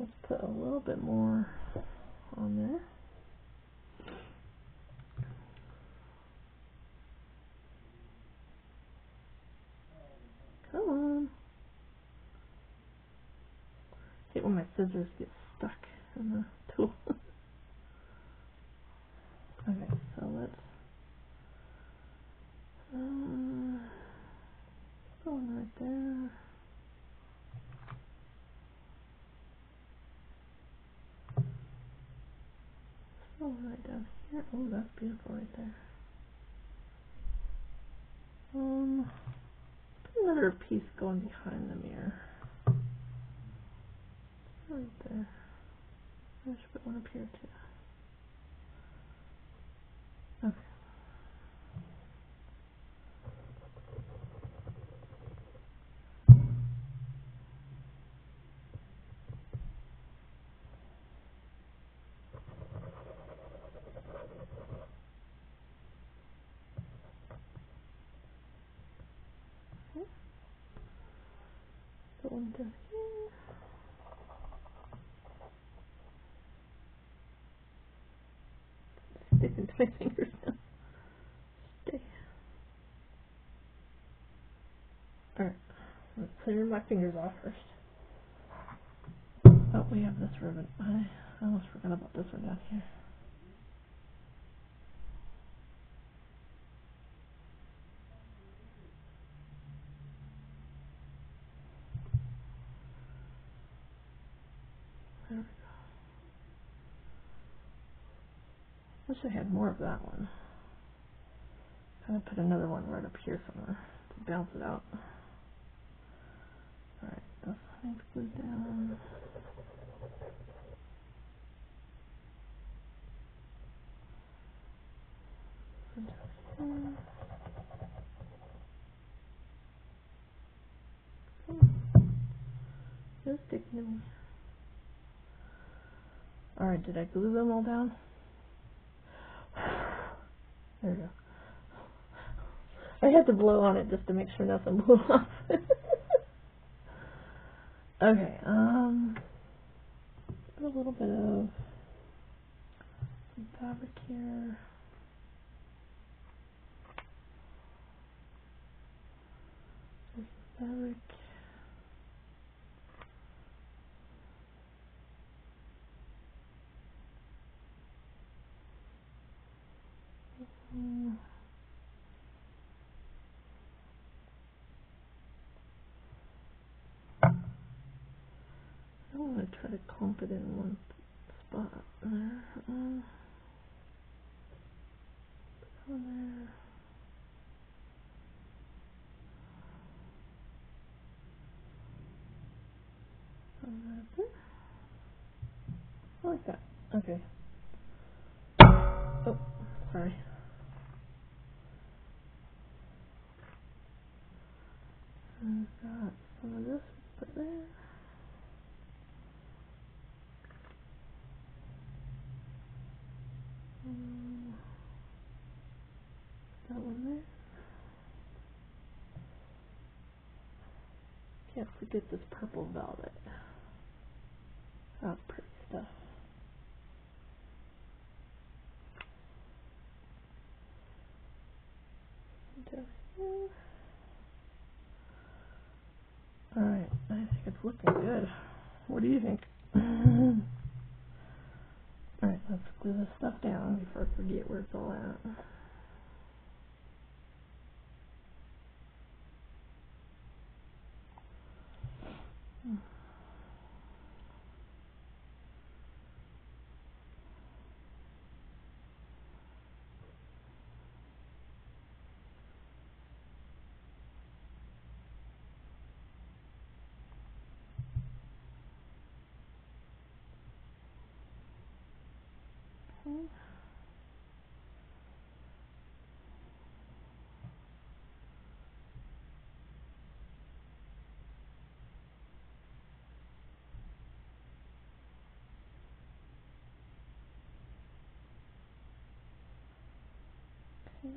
let's put a little bit more on there. Come on. I hate when my scissors get stuck in the tool. Okay, so let's put one right there. Put one right down here. Oh, that's beautiful right there. Put another piece going behind the mirror. Right there. I should put one up here too. Okay. Put one down here. Stick into my fingers now. Stay. Alright. Let's clear my fingers off first. Oh, we have this ribbon. I almost forgot about this one down here. There we go. Wish I had more of that one. I'm going to put another one right up here somewhere to bounce it out. Alright, this needs glued down. Just sticking to me. Alright, did I glue them all down? There we go. I had to blow on it just to make sure nothing blew off. Okay, put a little bit of some fabric here. There's some fabric. I don't want to try to clump it in one spot there. Put one there. One there. I like that. Okay. Oh, sorry. I've got some of this put there. That one there. Can't forget this purple velvet. That's pretty stuff. Alright, I think it's looking good. What do you think? Alright, let's glue this stuff down before I forget where it's all at. Okay. Okay.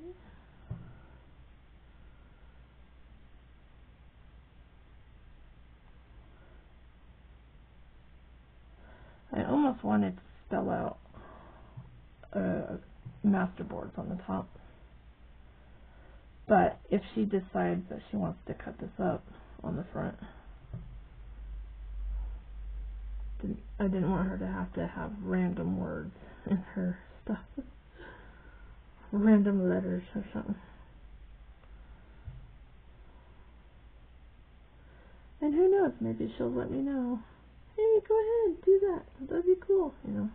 I almost wanted to spell out Masterboards on the top. But if she decides that she wants to cut this up on the front, I didn't want her to have random words in her stuff. Random letters or something. And who knows, maybe she'll let me know. Hey, go ahead, do that. That'd be cool, you know.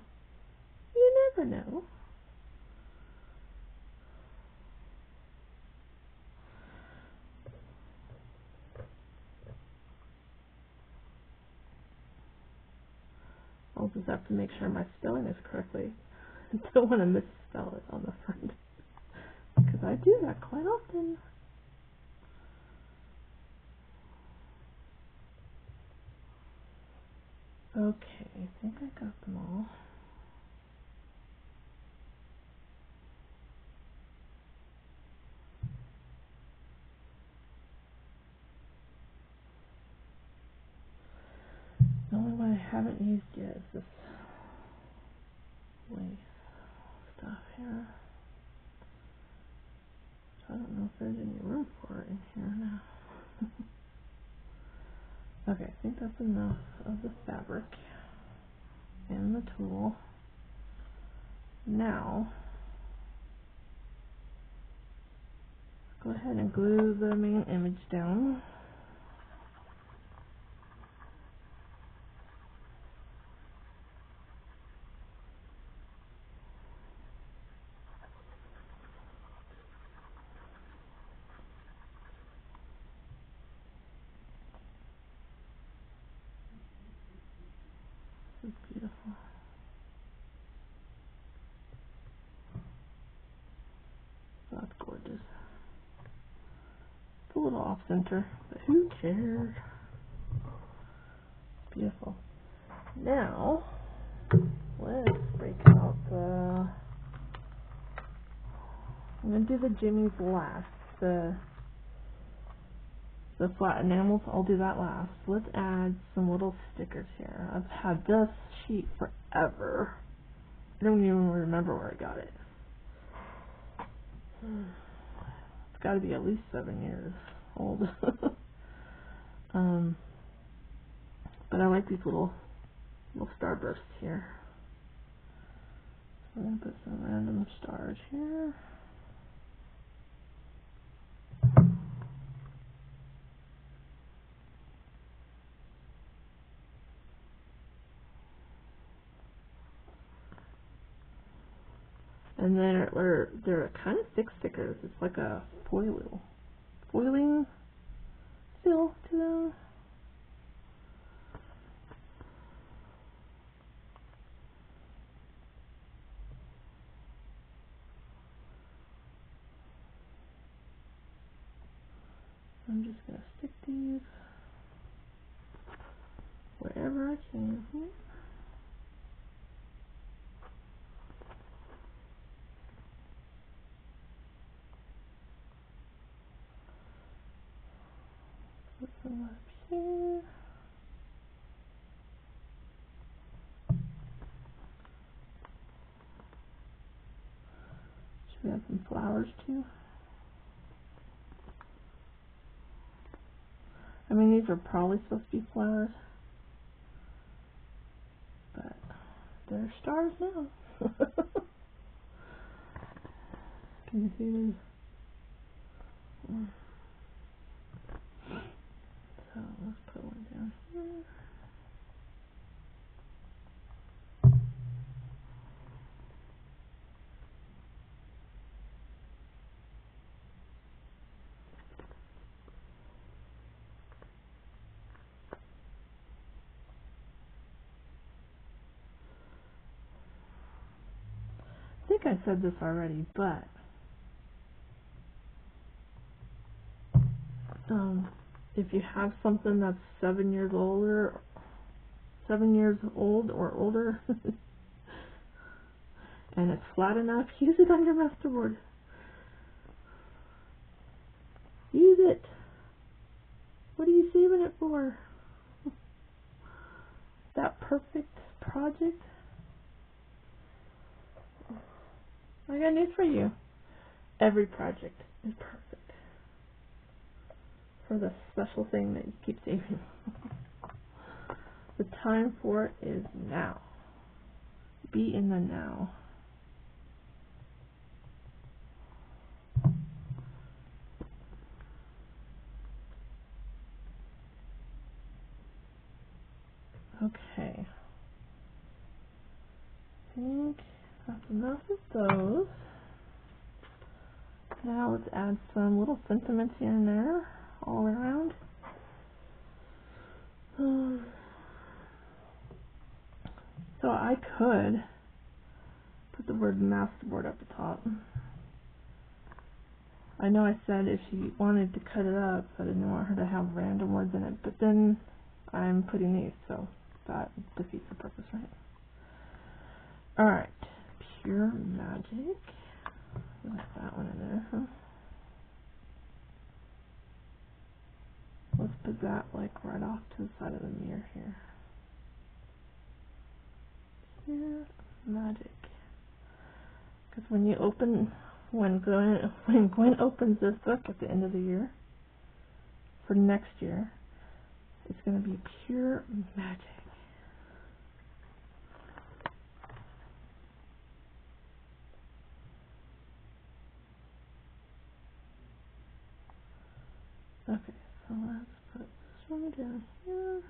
You never know. I'll just have to make sure my spelling is correctly. I don't want to misspell it on the front. Because I do that quite often. Okay, I think I got them all. The only one I haven't used yet is this lace stuff here. So I don't know if there's any room for it in here now. Okay, I think that's enough of the fabric and the tool. Now, go ahead and glue the main image down. This is beautiful. That's gorgeous. It's a little off center, but who cares? Beautiful. Now, let's break out the... I'm going to do the jimmies last. The flat enamels, I'll do that last. Let's add some little stickers here. I've had this sheet forever. I don't even remember where I got it. It's got to be at least 7 years old. But I like these little starbursts here. So I'm going to put some random stars here. And they're kind of thick stickers. It's like a foiling feel to them. I'm just going to stick these wherever I can. Put some up here. Should we have some flowers too? I mean, these are probably supposed to be flowers, but they're stars now. Can you see these? So let's put one down here. think I said this already, but if you have something that's 7 years old or older, and it's flat enough, use it on your masterboard. Use it. What are you saving it for? That perfect project. I got news for you. Every project is perfect for the special thing that you keep saving. The time for it is now. Be in the now. Okay. I think that's enough of those. Now let's add some little sentiments here and there, all around. So I could put the word masterboard at the top. I know I said if she wanted to cut it up, I didn't want her to have random words in it, but then I'm putting these, so that defeats the purpose, right? Alright, pure magic. Like that one in there, huh? Let's put that like right off to the side of the mirror here. Pure magic. Because when Gwen opens this book at the end of the year, for next year, it's going to be pure magic. Okay, so let's put this one down here.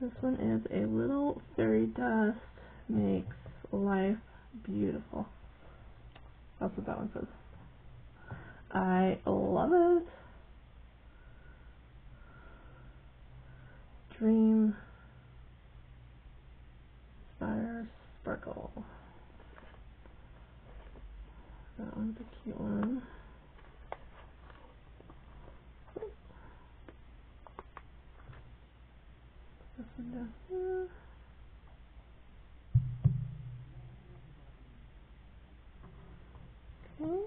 This one is a little fairy dust makes life beautiful. That's what that one says. I love it. Dream, inspire, sparkle. That one's a cute one. This one down here. Okay.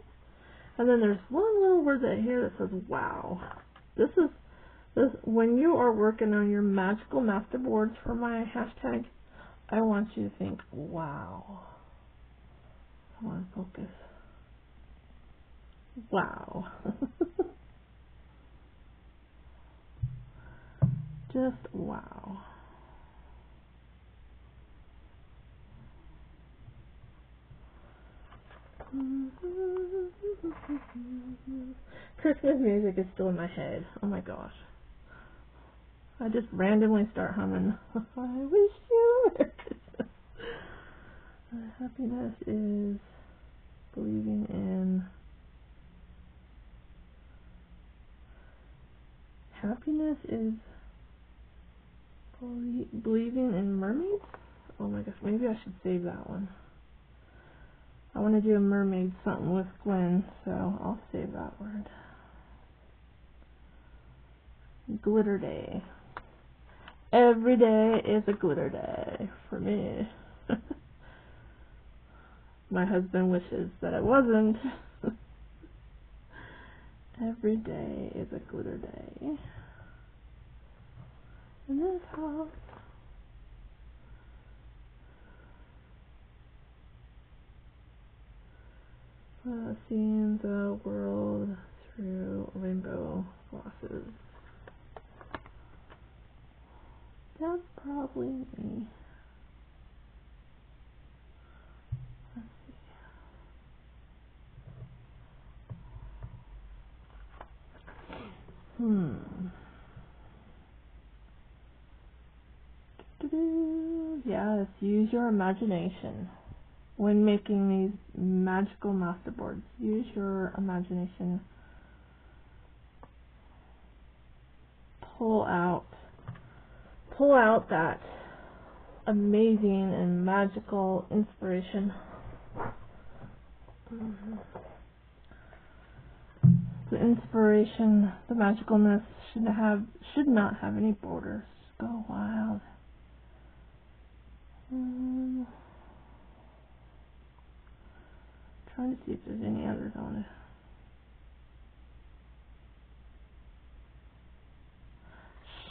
And then there's one little word right here that says wow. This when you are working on your magical masterboards for my hashtag, I want you to think wow. I want to focus. Wow. Just wow. Christmas music is still in my head. Oh my gosh. I just randomly start humming. I wish you were Christmas. Happiness is believing in. Happiness is believing in mermaids? Oh my gosh, maybe I should save that one. I want to do a mermaid something with Gwen, so I'll save that word. Glitter day. Every day is a glitter day for me. My husband wishes that it wasn't. Every day is a glitter day. In this house. Seeing the world through rainbow glasses. That's probably me. Let's see. Yes, use your imagination. When making these magical masterboards, use your imagination. Pull out that amazing and magical inspiration. The inspiration, the magicalness should not have any borders. Go wild. Trying to see if there's any others on it.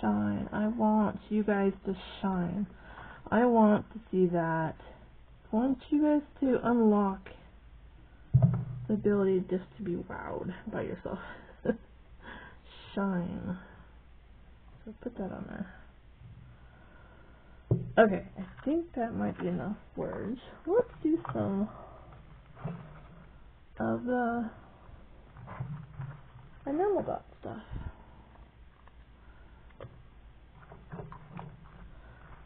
Shine. I want you guys to shine. I want to see that. I want you guys to unlock the ability just to be wowed by yourself. Shine. So put that on there. Okay, I think that might be enough words. Let's do some of the enamel dot stuff.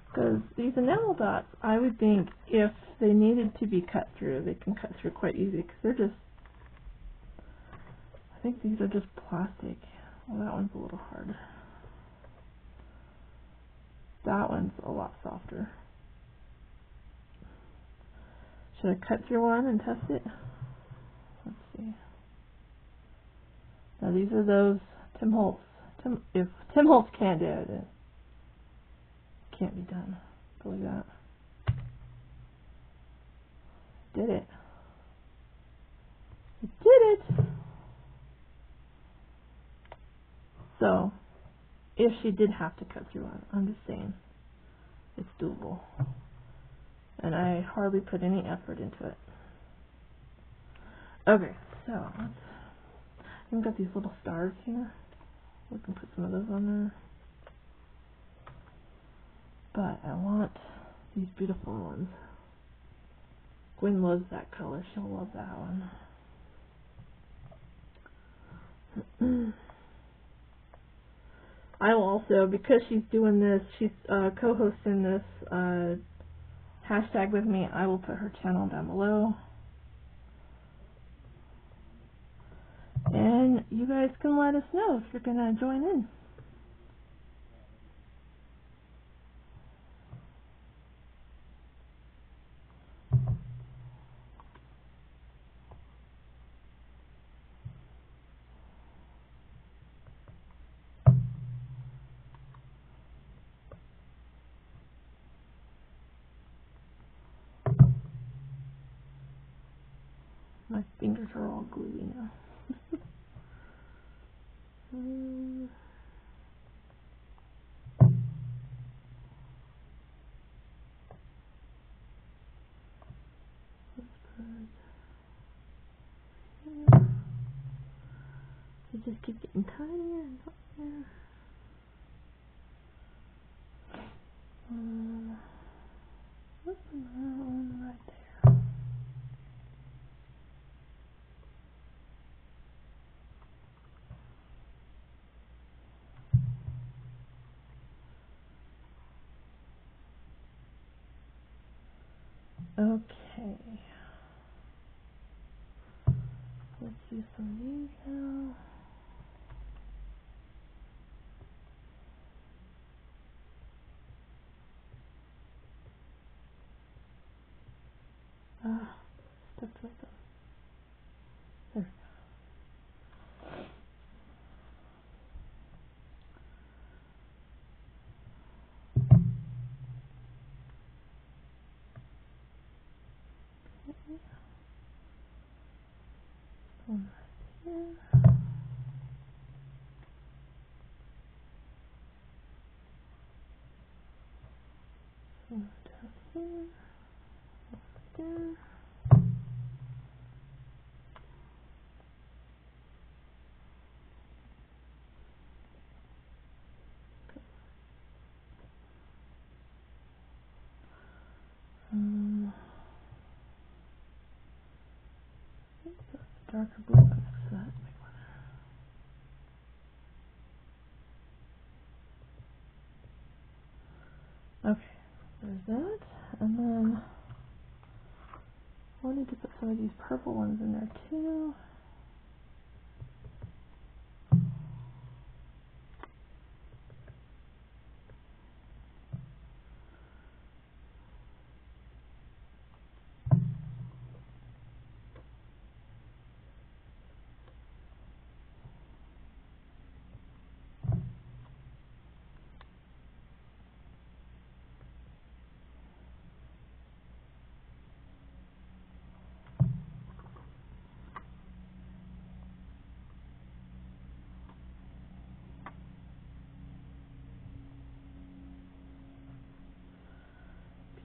Because these enamel dots, I would think if they needed to be cut through, they can cut through quite easy because they're just, I think these are just plastic. Well, that one's a little hard. That one's a lot softer. Should I cut through one and test it? Let's see. Now these are those Tim Holtz. If Tim Holtz can't do it, it can't be done. Believe that. Did it. It did it! So, if she did have to cut through one, I'm just saying, it's doable. And I hardly put any effort into it. Okay, so we've got these little stars here. We can put some of those on there. But I want these beautiful ones. Gwen loves that color. She'll love that one. I will also, because she's doing this, she's co-hosting this hashtag with me, I will put her channel down below. And you guys can let us know if you're going to join in. My fingers are all gluey now. It just keeps getting tinier and tinier. What's that one right there? Okay. Let's use some of these now. Stuck to my thumb. There. One right here. One down here. One there. Darker blue next to that big one. Okay, there's that. And then I wanted to put some of these purple ones in there too.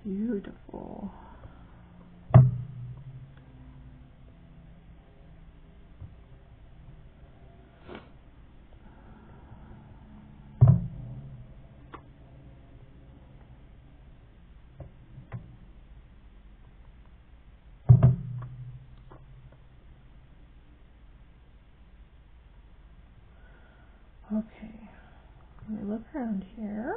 beautiful. Okay, let me look around here.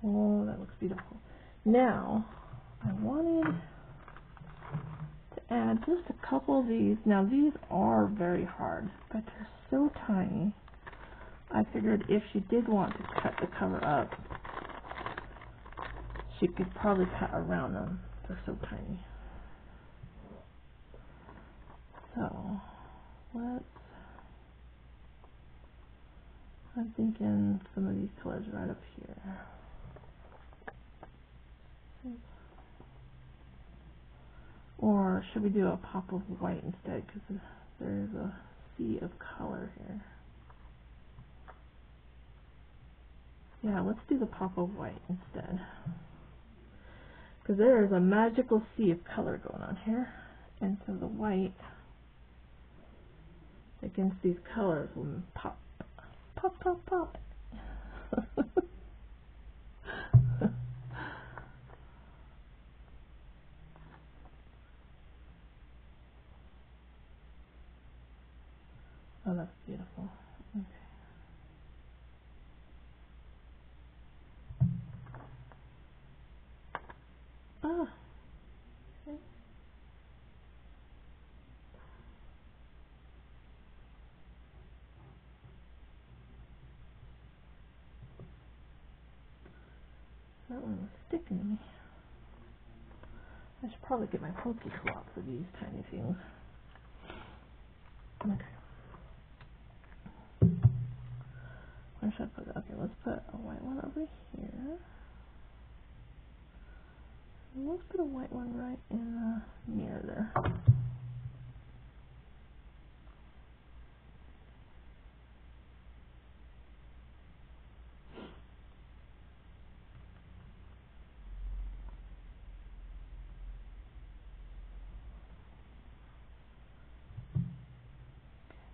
Oh, that looks beautiful. Now, I wanted to add just a couple of these. Now, these are very hard, but they're so tiny. I figured if she did want to cut the cover up, she could probably cut around them. They're so tiny. So, I'm thinking some of these colors right up here. Or should we do a pop of white instead, because there's a sea of color here. Yeah, let's do the pop of white instead, because there is a magical sea of color going on here, and so the white against these colors will pop, pop, pop, pop. Oh, that's beautiful. Okay. Ah. Okay. That one was sticking to me. I should probably get my pokey cloth for these tiny things. Okay. Where should I put it? Okay, let's put a white one over here. Let's put a white one right in the mirror there.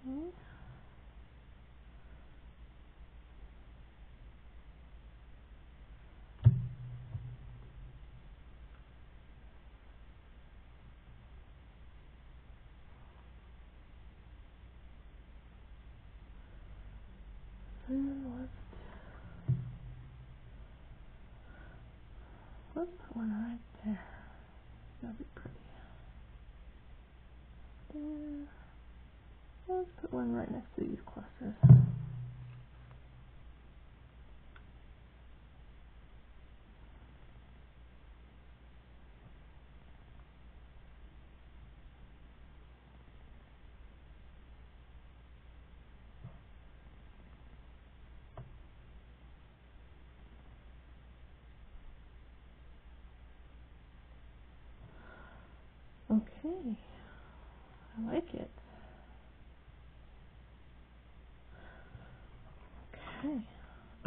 Okay. And let's put one right there. That'd be pretty. There. Let's put one right next to these clusters. Okay, I like it. Okay,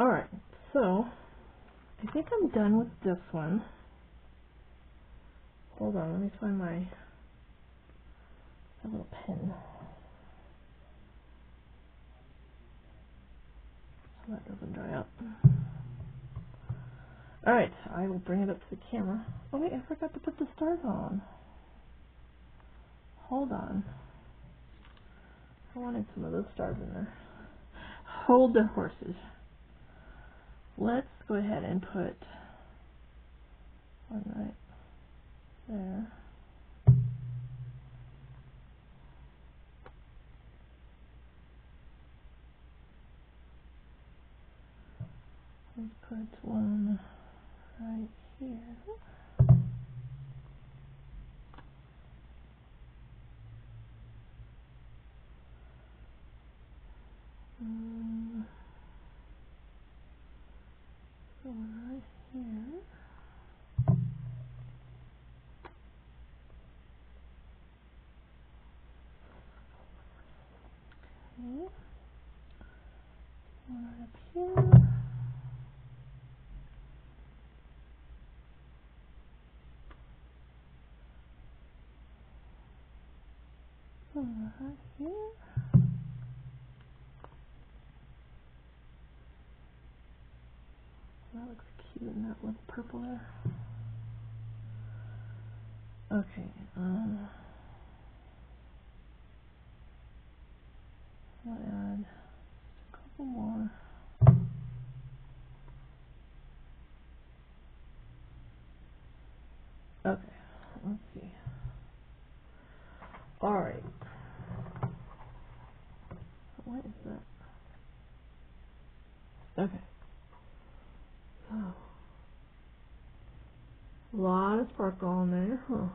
alright, so I think I'm done with this one. Hold on, let me find my little pen. So that doesn't dry up. Alright, I will bring it up to the camera. Oh wait, I forgot to put the stars on. Hold on. I wanted some of those stars in there. Hold the horses. Let's go ahead and put one right there. Let's put one right here. One right here. here. Right here. That looks cute in that little purple there. Okay, I'll add just a couple more. Okay, let's see. Alright. What is that? Okay. So, a lot of sparkle on there, huh?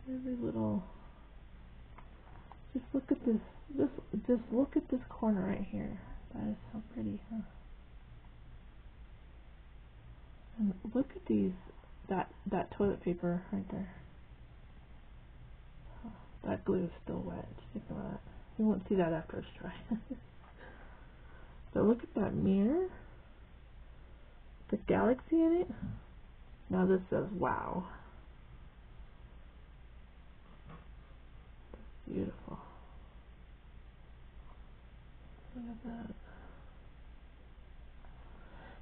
Every little, just look at this, just look at this corner right here. That is so pretty, huh? And look at these, that toilet paper right there. Oh, that glue is still wet, just ignore that. You won't see that after it's dry. So look at that mirror, the galaxy in it. Now this says wow. Beautiful. Look at that.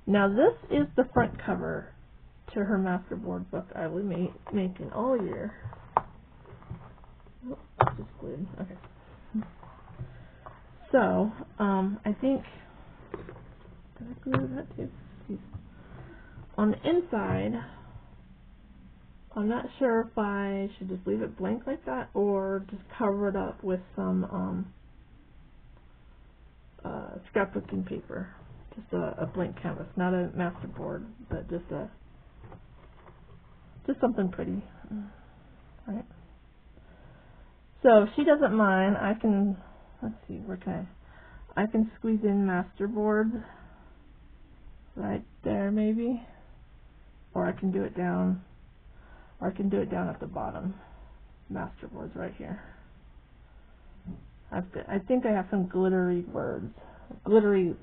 Now this is the front cover to her Masterboard book I will be making all year. Oh, just glued. Okay. So, I think, did I glue that too? Jeez. On the inside, I'm not sure if I should just leave it blank like that or just cover it up with some scrapbooking paper. Just a blank canvas, not a Masterboard, but just something pretty. Right? So if she doesn't mind, I can, let's see, where can I can squeeze in Masterboards right there maybe, or I can do it down, at the bottom. Masterboards right here. I think I have some glittery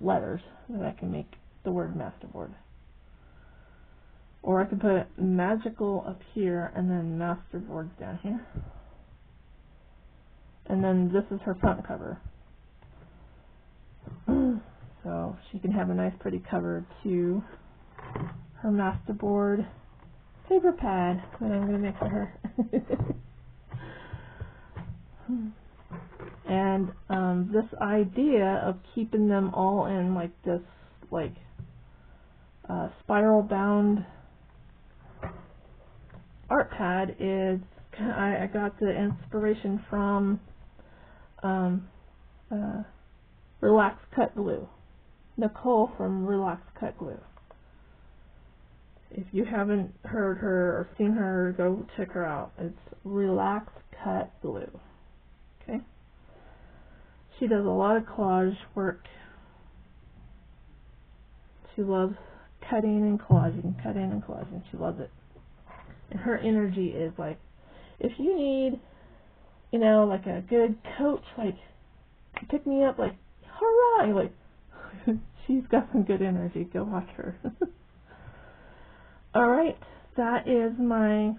letters that I can make the word Masterboard. Or I can put magical up here and then Masterboards down here. And then this is her front cover. So she can have a nice pretty cover to her Masterboard paper pad that I'm going to make for her. And this idea of keeping them all in like this spiral bound art pad is, I got the inspiration from Relax Cut Glue. Nicole from Relax Cut Glue. If you haven't heard her or seen her, go check her out. It's Relax Cut Glue. Okay? She does a lot of collage work. She loves cutting and collaging. She loves it. And her energy is like, if you need, like a good coach, like, pick me up, like, hurrah! Like, she's got some good energy. Go watch her. Alright, that is my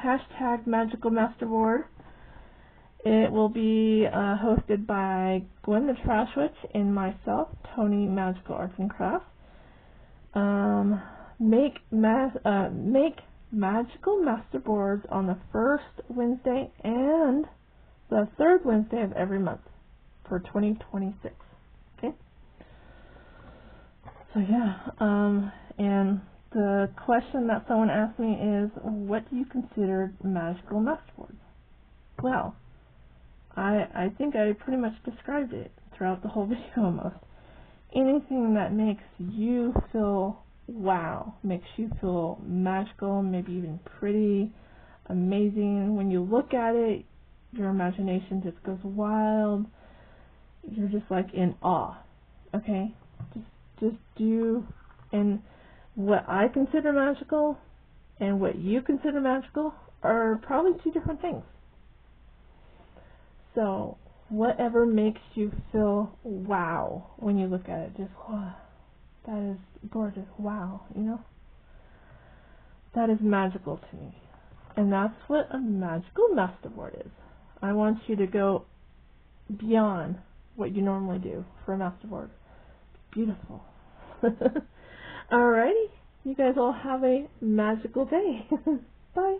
hashtag Magical Masterboard. It will be hosted by Gwen the Trash Witch and myself, Tony Magical Arts and Crafts. Make Magical Masterboards on the first Wednesday and the third Wednesday of every month for 2026. Okay? So yeah, and the question that someone asked me is, what do you consider magical masterboards? Well, I think I pretty much described it throughout the whole video almost. Anything that makes you feel wow, makes you feel magical, maybe even pretty, amazing. When you look at it, your imagination just goes wild. you're just like in awe. Okay? Just do, and what I consider magical and what you consider magical are probably two different things. So whatever makes you feel wow when you look at it, just wow, that is gorgeous, wow, you know? That is magical to me. And that's what a magical masterboard is. I want you to go beyond what you normally do for a masterboard. Beautiful. Alrighty. You guys all have a magical day. Bye.